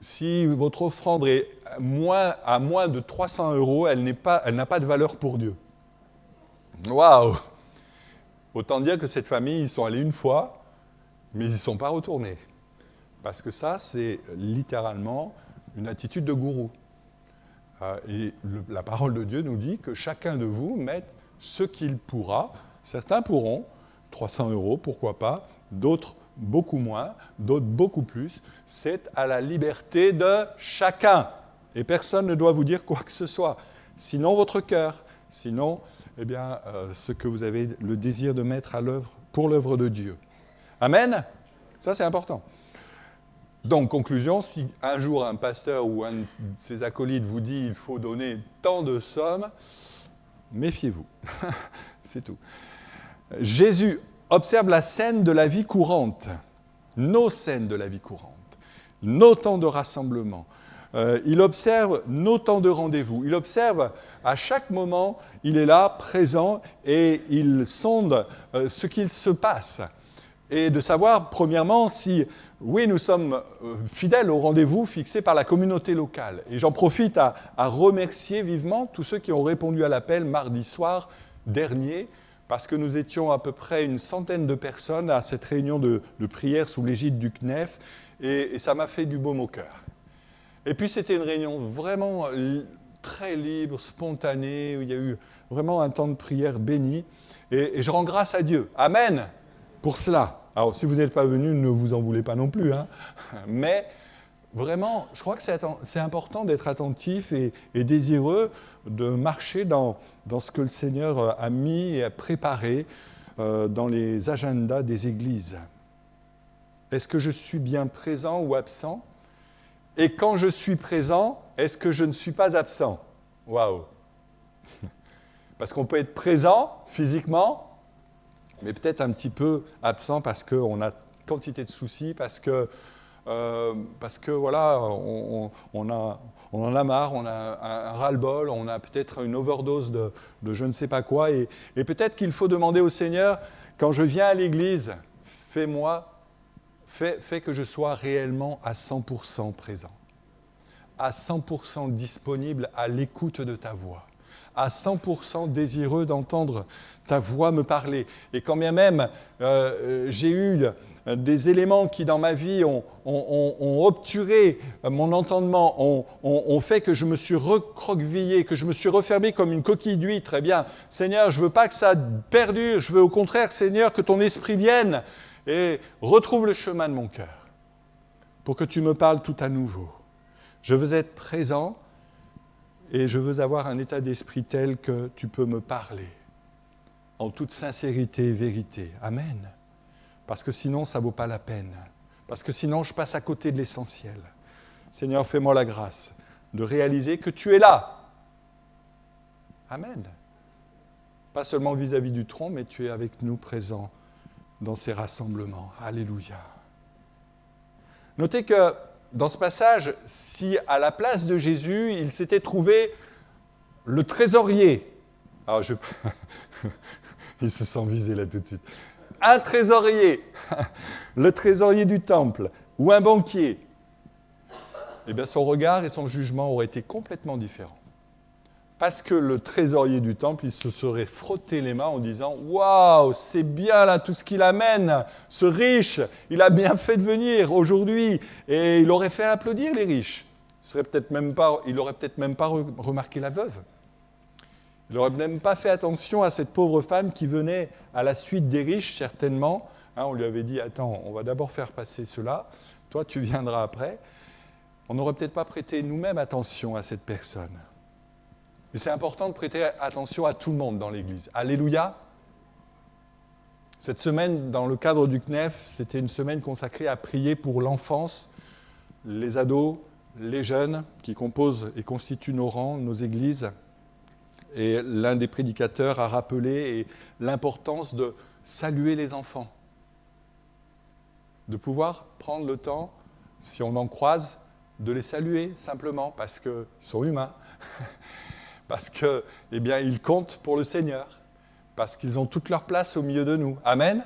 si votre offrande est à moins de 300 €, elle n'a pas de valeur pour Dieu. Waouh! Autant dire que cette famille, ils sont allés une fois, mais ils n'y sont pas retournés. Parce que ça, c'est littéralement une attitude de gourou. Et la parole de Dieu nous dit que chacun de vous mette ce qu'il pourra. Certains pourront, 300 €, pourquoi pas, d'autres beaucoup moins, d'autres beaucoup plus. C'est à la liberté de chacun. Et personne ne doit vous dire quoi que ce soit. Sinon votre cœur, sinon ce que vous avez le désir de mettre à l'œuvre pour l'œuvre de Dieu. Amen. Ça, c'est important. Donc, conclusion, si un jour un pasteur ou un de ses acolytes vous dit qu'il faut donner tant de sommes, méfiez-vous. C'est tout. Jésus observe la scène de la vie courante, nos scènes de la vie courante, nos temps de rassemblement. Il observe nos temps de rendez-vous. Il observe à chaque moment, il est là, présent, et il sonde ce qu'il se passe. Et de savoir, premièrement, si, oui, nous sommes fidèles au rendez-vous fixé par la communauté locale. Et j'en profite à remercier vivement tous ceux qui ont répondu à l'appel mardi soir dernier, parce que nous étions à peu près une centaine de personnes à cette réunion de prière sous l'égide du CNEF, et ça m'a fait du baume au cœur. Et puis c'était une réunion vraiment très libre, spontanée, où il y a eu vraiment un temps de prière béni, et je rends grâce à Dieu. Amen pour cela. Alors si vous n'êtes pas venus, ne vous en voulez pas non plus, mais vraiment, je crois que c'est important d'être attentif et désireux de marcher dans ce que le Seigneur a mis et a préparé dans les agendas des églises. Est-ce que je suis bien présent ou absent ? Et quand je suis présent, est-ce que je ne suis pas absent ? Waouh ! Parce qu'on peut être présent physiquement, mais peut-être un petit peu absent parce qu'on a quantité de soucis, parce que voilà, on en a marre, on a un ras-le-bol, on a peut-être une overdose de je ne sais pas quoi, et peut-être qu'il faut demander au Seigneur, quand je viens à l'église, fais que je sois réellement à 100% présent, à 100% disponible à l'écoute de ta voix, à 100% désireux d'entendre ta voix me parler. Et quand bien même j'ai eu des éléments qui dans ma vie ont obturé mon entendement, ont fait que je me suis recroquevillé, que je me suis refermé comme une coquille d'huître, eh bien, Seigneur, je ne veux pas que ça perdure, je veux au contraire, Seigneur, que ton esprit vienne et retrouve le chemin de mon cœur, pour que tu me parles tout à nouveau. Je veux être présent et je veux avoir un état d'esprit tel que tu peux me parler, en toute sincérité et vérité. Amen. Parce que sinon, ça ne vaut pas la peine. parce que sinon je passe à côté de l'essentiel. Seigneur, fais-moi la grâce de réaliser que tu es là. Amen. Pas seulement vis-à-vis du tronc, mais tu es avec nous présents dans ces rassemblements. Alléluia. Notez que dans ce passage, si à la place de Jésus, il s'était trouvé le trésorier, alors il se sent visé là tout de suite, un trésorier, le trésorier du temple, ou un banquier, eh bien son regard et son jugement auraient été complètement différents. Parce que le trésorier du temple, il se serait frotté les mains en disant « Waouh, c'est bien là tout ce qu'il amène, ce riche, il a bien fait de venir aujourd'hui. » Et il aurait fait applaudir les riches. Il n'aurait peut-être même pas remarqué la veuve. Il n'aurait même pas fait attention à cette pauvre femme qui venait à la suite des riches, certainement. On lui avait dit « Attends, on va d'abord faire passer cela, toi tu viendras après. » On n'aurait peut-être pas prêté nous-mêmes attention à cette personne. Et c'est important de prêter attention à tout le monde dans l'Église. Alléluia. Cette semaine, dans le cadre du CNEF, c'était une semaine consacrée à prier pour l'enfance, les ados, les jeunes qui composent et constituent nos rangs, nos églises. Et l'un des prédicateurs a rappelé l'importance de saluer les enfants. De pouvoir prendre le temps, si on en croise, de les saluer simplement parce qu'ils sont humains. Parce que, ils comptent pour le Seigneur, parce qu'ils ont toute leur place au milieu de nous. Amen.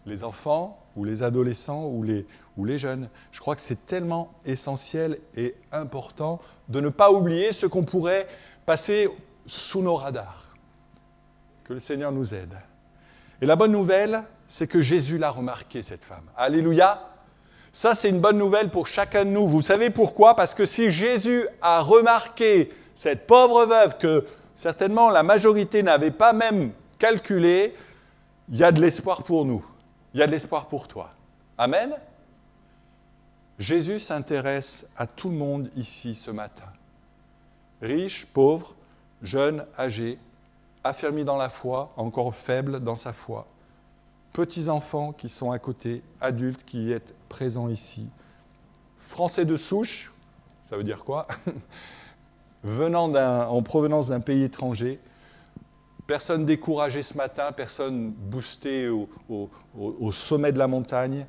Les enfants, ou les adolescents, ou les jeunes. Je crois que c'est tellement essentiel et important de ne pas oublier ce qu'on pourrait passer sous nos radars. Que le Seigneur nous aide. Et la bonne nouvelle, c'est que Jésus l'a remarqué, cette femme. Alléluia. Ça, c'est une bonne nouvelle pour chacun de nous. Vous savez pourquoi ? Parce que si Jésus a remarqué cette pauvre veuve que certainement la majorité n'avait pas même calculé, il y a de l'espoir pour nous. Il y a de l'espoir pour toi. Amen. Jésus s'intéresse à tout le monde ici ce matin. Riches, pauvres, jeunes, âgés, affermis dans la foi, encore faibles dans sa foi. Petits-enfants qui sont à côté, adultes qui êtes présents ici. Français de souche, ça veut dire quoi ? En provenance d'un pays étranger, personne découragée ce matin, personne boostée au sommet de la montagne.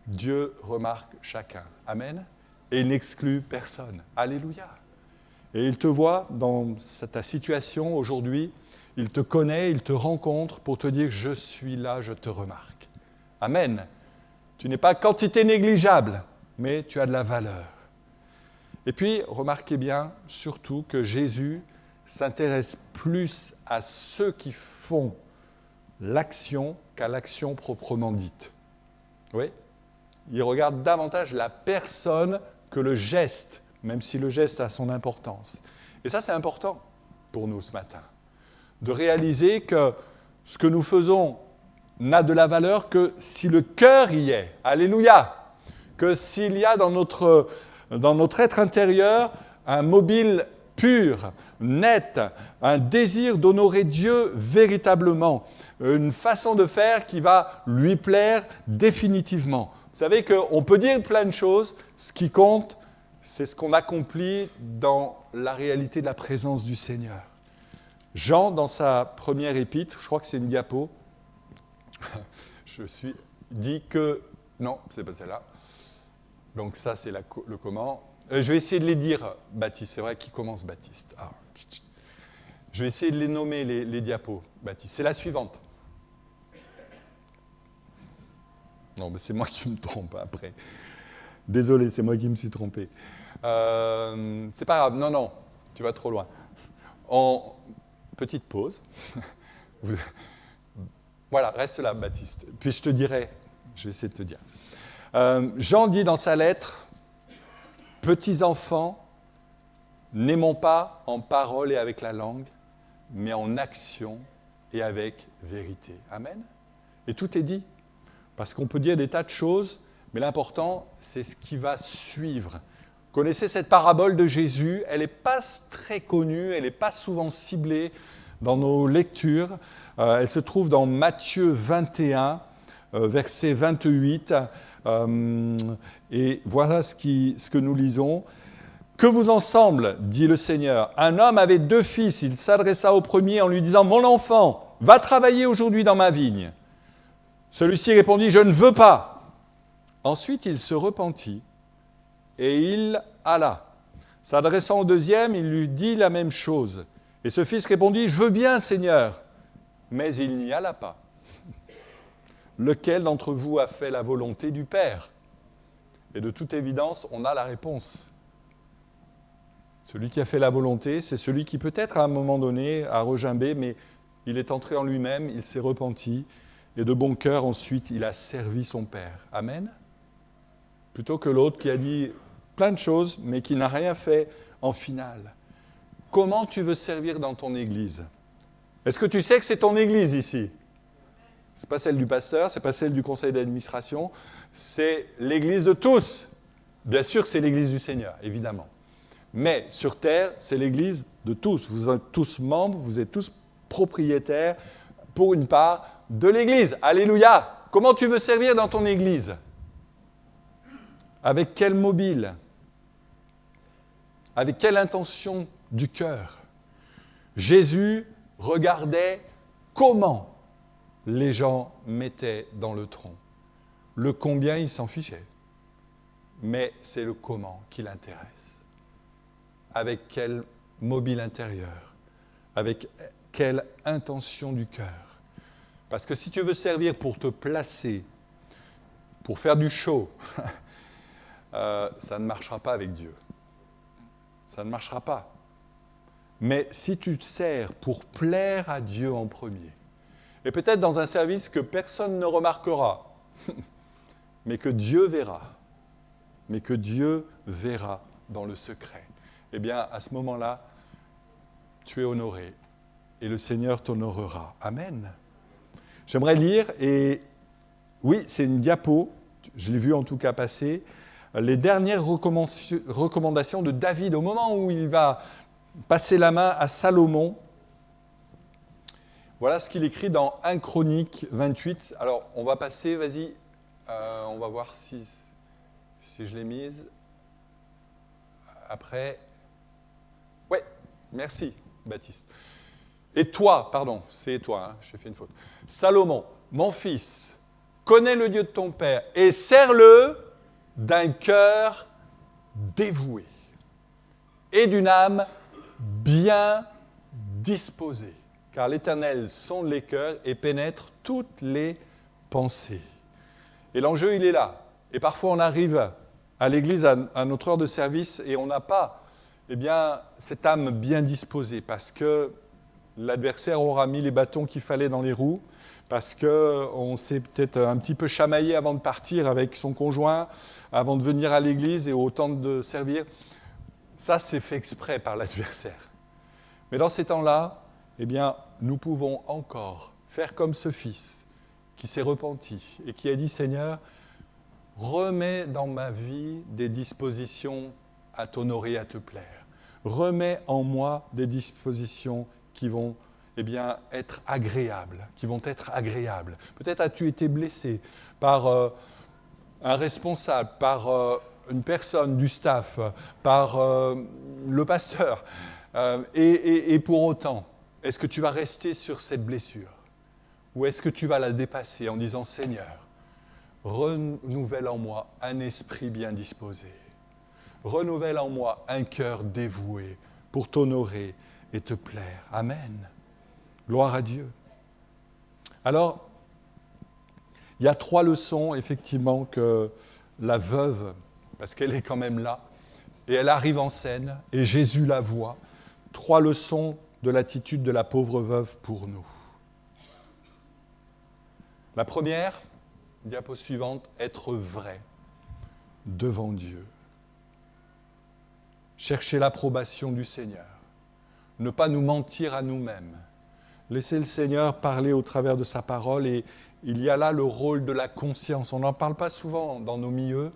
Dieu remarque chacun. Amen. Et il n'exclut personne. Alléluia. Et il te voit dans ta situation aujourd'hui, il te connaît, il te rencontre pour te dire « Je suis là, je te remarque ». Amen. Tu n'es pas quantité négligeable, mais tu as de la valeur. Et puis, remarquez bien, surtout, que Jésus s'intéresse plus à ceux qui font l'action qu'à l'action proprement dite. Oui ? Il regarde davantage la personne que le geste, même si le geste a son importance. Et ça, c'est important pour nous ce matin, de réaliser que ce que nous faisons n'a de la valeur que si le cœur y est. Alléluia ! Que s'il y a dans notre être intérieur un mobile pur, net, un désir d'honorer Dieu véritablement, une façon de faire qui va lui plaire définitivement. Vous savez qu'on peut dire plein de choses, ce qui compte, c'est ce qu'on accomplit dans la réalité de la présence du Seigneur. Jean, dans sa première épître, je crois que c'est une diapo, dit que... Non, c'est pas celle-là. Donc ça, c'est le comment. Je vais essayer de les dire, Baptiste. C'est vrai, qui commence Baptiste ? Je vais essayer de les nommer, les diapos, Baptiste. C'est la suivante. Non, mais c'est moi qui me trompe après. Désolé, c'est moi qui me suis trompé. C'est pas grave, non, tu vas trop loin. Petite pause. Voilà, reste là, Baptiste. Puis je te dirai, je vais essayer de te dire. Jean dit dans sa lettre, « Petits enfants, n'aimons pas en parole et avec la langue, mais en action et avec vérité. » Amen. Et tout est dit. Parce qu'on peut dire des tas de choses, mais l'important, c'est ce qui va suivre. Vous connaissez cette parabole de Jésus, elle n'est pas très connue, elle n'est pas souvent ciblée dans nos lectures. Elle se trouve dans Matthieu 21. verset 28. Et voilà ce que nous lisons. « Que vous en semble, dit le Seigneur. Un homme avait 2 fils. Il s'adressa au premier en lui disant, « Mon enfant, va travailler aujourd'hui dans ma vigne. » Celui-ci répondit, « Je ne veux pas. » Ensuite, il se repentit et il alla. S'adressant au deuxième, il lui dit la même chose. Et ce fils répondit, « Je veux bien, Seigneur. » Mais il n'y alla pas. Lequel d'entre vous a fait la volonté du Père ? Et de toute évidence, on a la réponse. Celui qui a fait la volonté, c'est celui qui peut-être à un moment donné a regimbé, mais il est entré en lui-même, il s'est repenti, et de bon cœur ensuite, il a servi son Père. Amen. Plutôt que l'autre qui a dit plein de choses, mais qui n'a rien fait en finale. Comment tu veux servir dans ton église ? Est-ce que tu sais que c'est ton église ici ? Ce n'est pas celle du pasteur, ce n'est pas celle du conseil d'administration, c'est l'église de tous. Bien sûr que c'est l'église du Seigneur, évidemment. Mais sur terre, c'est l'église de tous. Vous êtes tous membres, vous êtes tous propriétaires, pour une part, de l'église. Alléluia! Comment tu veux servir dans ton église ? Avec quel mobile ? Avec quelle intention du cœur ? Jésus regardait comment les gens mettaient dans le tronc. Le combien, il s'en fichait. Mais c'est le comment qui l'intéresse. Avec quel mobile intérieur ? Avec quelle intention du cœur ? Parce que si tu veux servir pour te placer, pour faire du show, ça ne marchera pas avec Dieu. Ça ne marchera pas. Mais si tu te sers pour plaire à Dieu en premier, et peut-être dans un service que personne ne remarquera, mais que Dieu verra dans le secret, eh bien, à ce moment-là, tu es honoré et le Seigneur t'honorera. Amen. J'aimerais lire, et oui, c'est une diapo, je l'ai vu en tout cas passer, les dernières recommandations de David au moment où il va passer la main à Salomon. Voilà ce qu'il écrit dans 1 Chronique 28. Alors, on va passer, vas-y, on va voir si je l'ai mise. Après, ouais, merci Baptiste. Et toi, pardon, c'est toi, hein, j'ai fait une faute. Salomon, mon fils, connais le Dieu de ton père et sers-le d'un cœur dévoué et d'une âme bien disposée. Car l'Éternel sonde les cœurs et pénètre toutes les pensées. Et l'enjeu, il est là. Et parfois, on arrive à l'église à notre heure de service et on n'a pas cette âme bien disposée parce que l'adversaire aura mis les bâtons qu'il fallait dans les roues, parce qu'on s'est peut-être un petit peu chamaillé avant de partir avec son conjoint, avant de venir à l'église et au temps de servir. Ça, c'est fait exprès par l'adversaire. Mais dans ces temps-là, nous pouvons encore faire comme ce fils qui s'est repenti et qui a dit « Seigneur, remets dans ma vie des dispositions à t'honorer, à te plaire. Remets en moi des dispositions qui vont être agréables, Peut-être as-tu été blessé par un responsable, par une personne du staff, par le pasteur. Et pour autant, est-ce que tu vas rester sur cette blessure ? Ou est-ce que tu vas la dépasser en disant « Seigneur, renouvelle en moi un esprit bien disposé. Renouvelle en moi un cœur dévoué pour t'honorer et te plaire. » Amen. Gloire à Dieu. Alors, il y a 3 leçons, effectivement, que la veuve, parce qu'elle est quand même là, et elle arrive en scène, et Jésus la voit. 3 leçons de l'attitude de la pauvre veuve pour nous. La première, diapo suivante, être vrai devant Dieu. Chercher l'approbation du Seigneur. Ne pas nous mentir à nous-mêmes. Laisser le Seigneur parler au travers de sa parole, et il y a là le rôle de la conscience. On n'en parle pas souvent dans nos milieux.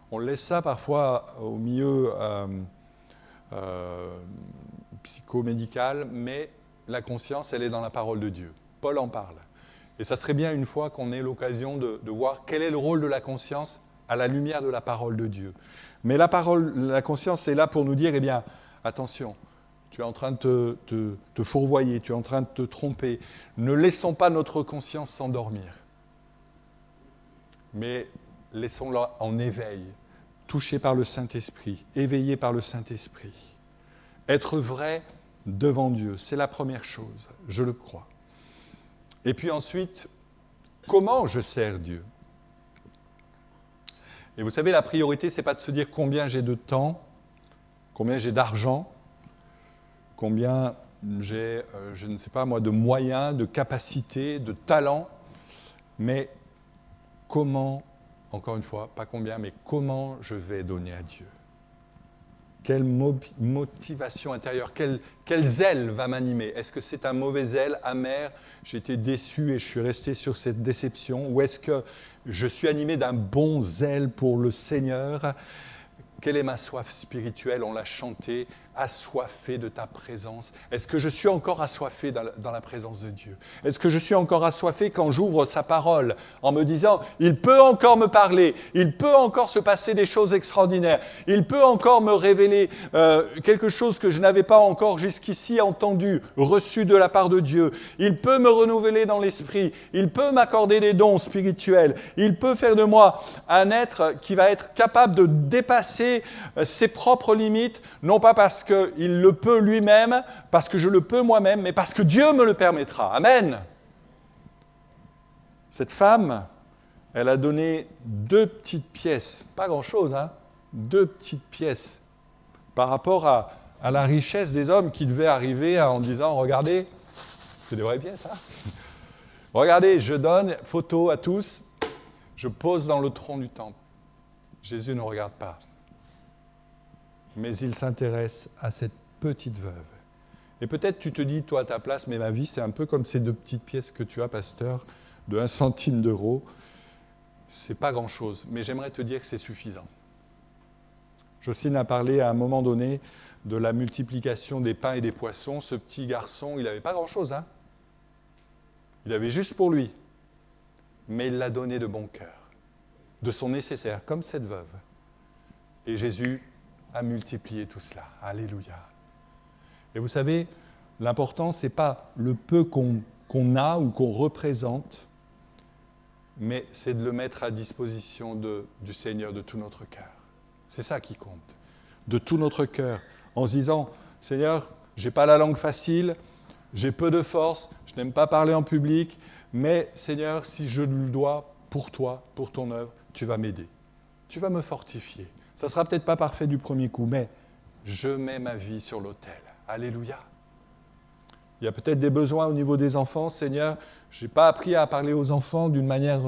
On laisse ça parfois au milieu psychomédical, mais la conscience, elle est dans la parole de Dieu. Paul en parle. Et ça serait bien une fois qu'on ait l'occasion de voir quel est le rôle de la conscience à la lumière de la parole de Dieu. Mais la conscience est là pour nous dire, eh bien, attention, tu es en train de te fourvoyer, tu es en train de te tromper. Ne laissons pas notre conscience s'endormir. Mais laissons-la en éveil, touchée par le Saint-Esprit, éveillée par le Saint-Esprit. Être vrai devant Dieu, c'est la première chose, je le crois. Et puis ensuite, comment je sers Dieu ? Et vous savez, la priorité, ce n'est pas de se dire combien j'ai de temps, combien j'ai d'argent, combien j'ai, je ne sais pas moi, de moyens, de capacités, de talents, mais comment, encore une fois, pas combien, mais comment je vais donner à Dieu ? Quelle motivation intérieure, quel zèle va m'animer ? Est-ce que c'est un mauvais zèle, amer ? J'ai été déçu et je suis resté sur cette déception ? Ou est-ce que je suis animé d'un bon zèle pour le Seigneur ? Quelle est ma soif spirituelle ? On l'a chanté, assoiffé de ta présence. Est-ce que je suis encore assoiffé dans la présence de Dieu ? Est-ce que je suis encore assoiffé quand j'ouvre sa parole en me disant, il peut encore me parler, il peut encore se passer des choses extraordinaires, il peut encore me révéler quelque chose que je n'avais pas encore jusqu'ici entendu, reçu de la part de Dieu. Il peut me renouveler dans l'esprit, il peut m'accorder des dons spirituels, il peut faire de moi un être qui va être capable de dépasser ses propres limites, non pas parce qu'il le peut lui-même, parce que je le peux moi-même, mais parce que Dieu me le permettra. Amen. Cette femme, elle a donné 2 petites pièces, pas grand-chose, 2 petites pièces, par rapport à la richesse des hommes qui devaient arriver en disant, regardez, c'est des vraies pièces, regardez, je donne photo à tous, je pose dans le tronc du temple. Jésus ne regarde pas. Mais il s'intéresse à cette petite veuve. Et peut-être tu te dis, toi à ta place, mais ma vie c'est un peu comme ces 2 petites pièces que tu as, pasteur, de 1 centime d'euro. C'est pas grand-chose, mais j'aimerais te dire que c'est suffisant. Jocelyne a parlé à un moment donné de la multiplication des pains et des poissons. Ce petit garçon, il n'avait pas grand-chose, Il avait juste pour lui. Mais il l'a donné de bon cœur, de son nécessaire, comme cette veuve. Et Jésus a multiplié tout cela. Alléluia. Et vous savez, l'important, ce n'est pas le peu qu'on a ou qu'on représente, mais c'est de le mettre à disposition du Seigneur de tout notre cœur. C'est ça qui compte. De tout notre cœur. En se disant, Seigneur, je n'ai pas la langue facile, j'ai peu de force, je n'aime pas parler en public, mais Seigneur, si je le dois pour toi, pour ton œuvre, tu vas m'aider. Tu vas me fortifier. Ça ne sera peut-être pas parfait du premier coup, mais je mets ma vie sur l'autel. Alléluia. Il y a peut-être des besoins au niveau des enfants. Seigneur, je n'ai pas appris à parler aux enfants d'une manière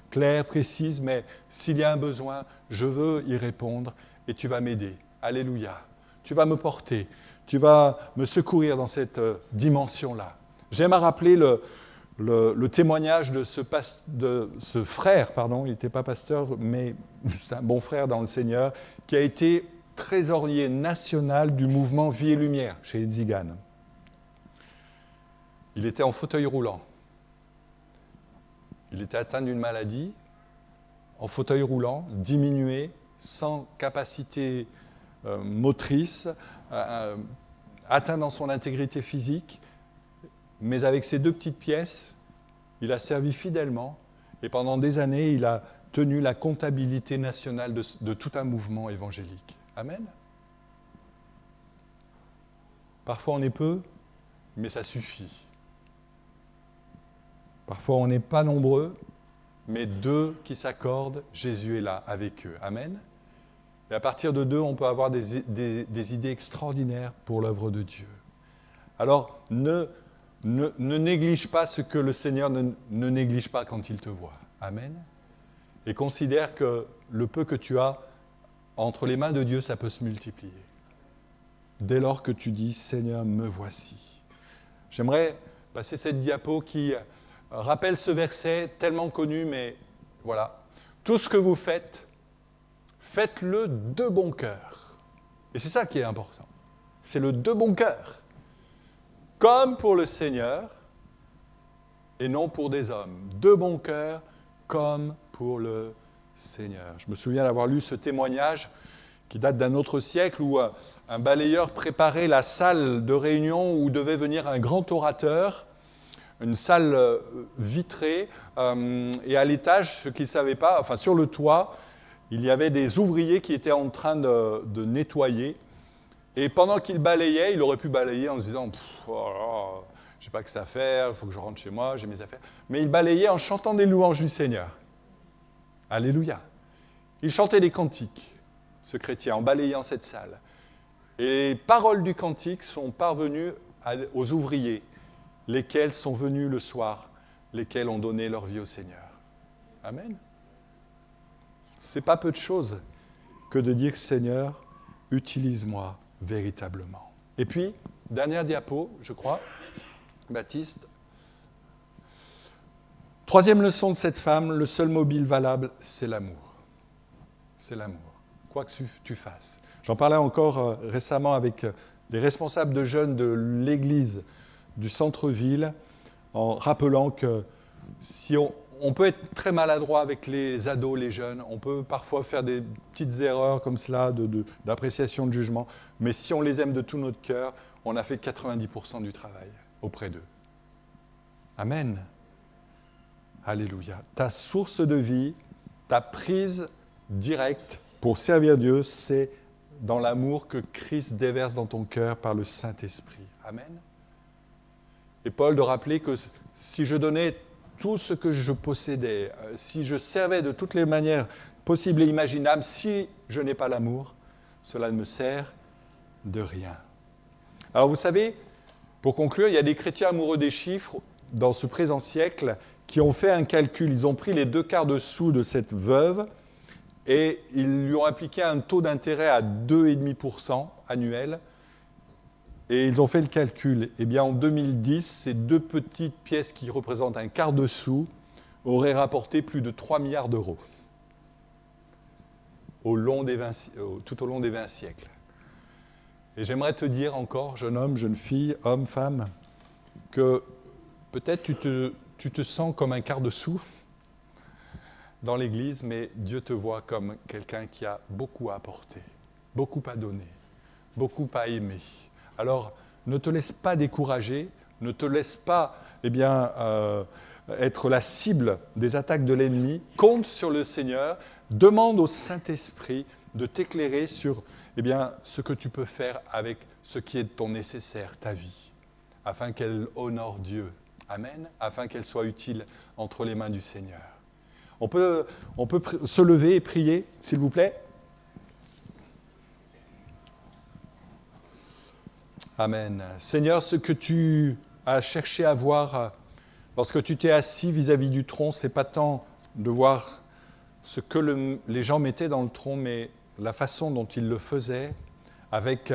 claire, précise, mais s'il y a un besoin, je veux y répondre et tu vas m'aider. Alléluia. Tu vas me porter. Tu vas me secourir dans cette dimension-là. J'aime à rappeler le témoignage de ce frère, il n'était pas pasteur, mais c'est un bon frère dans le Seigneur, qui a été trésorier national du mouvement Vie et Lumière chez les Tziganes. Il était en fauteuil roulant. Il était atteint d'une maladie, en fauteuil roulant, diminué, sans capacité motrice, atteint dans son intégrité physique, mais avec ces 2 petites pièces, il a servi fidèlement et pendant des années, il a tenu la comptabilité nationale de tout un mouvement évangélique. Amen. Parfois on est peu, mais ça suffit. Parfois on n'est pas nombreux, mais 2 qui s'accordent, Jésus est là avec eux. Amen. Et à partir de 2, on peut avoir des idées extraordinaires pour l'œuvre de Dieu. Alors, ne néglige pas ce que le Seigneur ne néglige pas quand il te voit. Amen. Et considère que le peu que tu as entre les mains de Dieu, ça peut se multiplier. Dès lors que tu dis, Seigneur, me voici. J'aimerais passer cette diapo qui rappelle ce verset tellement connu, mais voilà. Tout ce que vous faites, faites-le de bon cœur. Et c'est ça qui est important. C'est le de bon cœur. Comme pour le Seigneur et non pour des hommes, de bon cœur comme pour le Seigneur. Je me souviens d'avoir lu ce témoignage qui date d'un autre siècle où un balayeur préparait la salle de réunion où devait venir un grand orateur, une salle vitrée, et à l'étage, ce qu'il ne savait pas, enfin sur le toit, il y avait des ouvriers qui étaient en train de nettoyer. Et pendant qu'il balayait, il aurait pu balayer en se disant « oh, je n'ai pas que ça à faire, il faut que je rentre chez moi, j'ai mes affaires. » Mais il balayait en chantant des louanges du Seigneur. Alléluia. Il chantait des cantiques, ce chrétien, en balayant cette salle. Et les paroles du cantique sont parvenues aux ouvriers, lesquels sont venus le soir, lesquels ont donné leur vie au Seigneur. Amen. Ce n'est pas peu de choses que de dire « Seigneur, utilise-moi véritablement. » Et puis, dernière diapo, je crois, Baptiste. Troisième leçon de cette femme, le seul mobile valable, c'est l'amour. C'est l'amour, quoi que tu fasses. J'en parlais encore récemment avec des responsables de jeunes de l'église du centre-ville, en rappelant que si on peut être très maladroit avec les ados, les jeunes, on peut parfois faire des petites erreurs comme cela, d'appréciation, de jugement, mais si on les aime de tout notre cœur, on a fait 90% du travail auprès d'eux. Amen. Alléluia. Ta source de vie, ta prise directe pour servir Dieu, c'est dans l'amour que Christ déverse dans ton cœur par le Saint-Esprit. Amen. Et Paul de rappeler que si je donnais tout ce que je possédais, si je servais de toutes les manières possibles et imaginables, si je n'ai pas l'amour, cela ne me sert de rien. Alors vous savez, pour conclure, il y a des chrétiens amoureux des chiffres dans ce présent siècle qui ont fait un calcul. Ils ont pris les 2/4 de sous de cette veuve et ils lui ont appliqué un taux d'intérêt à 2,5% annuel. Et ils ont fait le calcul. Eh bien, en 2010, ces 2 petites pièces qui représentent un quart de sou auraient rapporté plus de 3 milliards d'euros tout au long des 20 siècles. Et j'aimerais te dire encore, jeune homme, jeune fille, homme, femme, que peut-être tu te sens comme un quart de sou dans l'Église, mais Dieu te voit comme quelqu'un qui a beaucoup à apporter, beaucoup à donner, beaucoup à aimer. Alors, ne te laisse pas décourager, ne te laisse pas être la cible des attaques de l'ennemi. Compte sur le Seigneur, demande au Saint-Esprit de t'éclairer sur ce que tu peux faire avec ce qui est de ton nécessaire, ta vie, afin qu'elle honore Dieu. Amen, afin qu'elle soit utile entre les mains du Seigneur. On peut se lever et prier, s'il vous plaît. Amen. Seigneur, ce que tu as cherché à voir lorsque tu t'es assis vis-à-vis du tronc, ce n'est pas tant de voir ce que les gens mettaient dans le tronc, mais la façon dont ils le faisaient, avec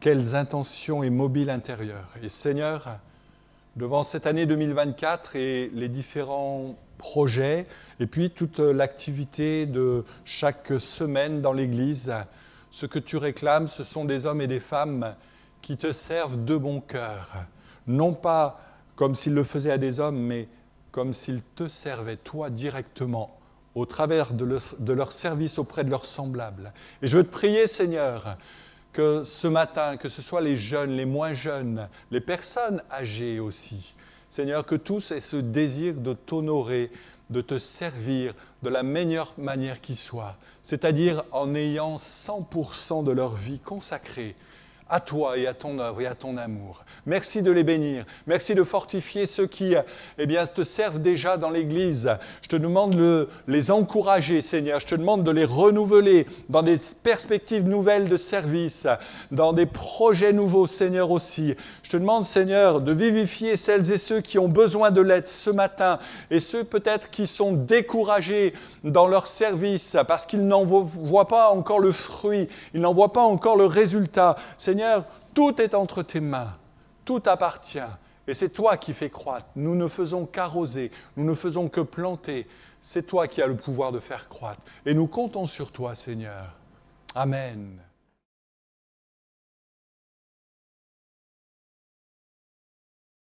quelles intentions et mobiles intérieurs. Et Seigneur, devant cette année 2024 et les différents projets, et puis toute l'activité de chaque semaine dans l'Église, ce que tu réclames, ce sont des hommes et des femmes qui te servent de bon cœur, non pas comme s'ils le faisaient à des hommes, mais comme s'ils te servaient, toi, directement, au travers de leur service auprès de leurs semblables. Et je veux te prier, Seigneur, que ce matin, que ce soit les jeunes, les moins jeunes, les personnes âgées aussi, Seigneur, que tous aient ce désir de t'honorer, de te servir de la meilleure manière qui soit, c'est-à-dire en ayant 100% de leur vie consacrée à toi et à ton œuvre et à ton amour. Merci de les bénir. Merci de fortifier ceux qui te servent déjà dans l'Église. Je te demande de les encourager, Seigneur. Je te demande de les renouveler dans des perspectives nouvelles de service, dans des projets nouveaux, Seigneur, aussi. Je te demande, Seigneur, de vivifier celles et ceux qui ont besoin de l'aide ce matin et ceux peut-être qui sont découragés dans leur service parce qu'ils n'en voient pas encore le fruit, ils n'en voient pas encore le résultat. Seigneur, tout est entre tes mains, tout t'appartient et c'est toi qui fais croître. Nous ne faisons qu'arroser, nous ne faisons que planter. C'est toi qui as le pouvoir de faire croître et nous comptons sur toi, Seigneur. Amen.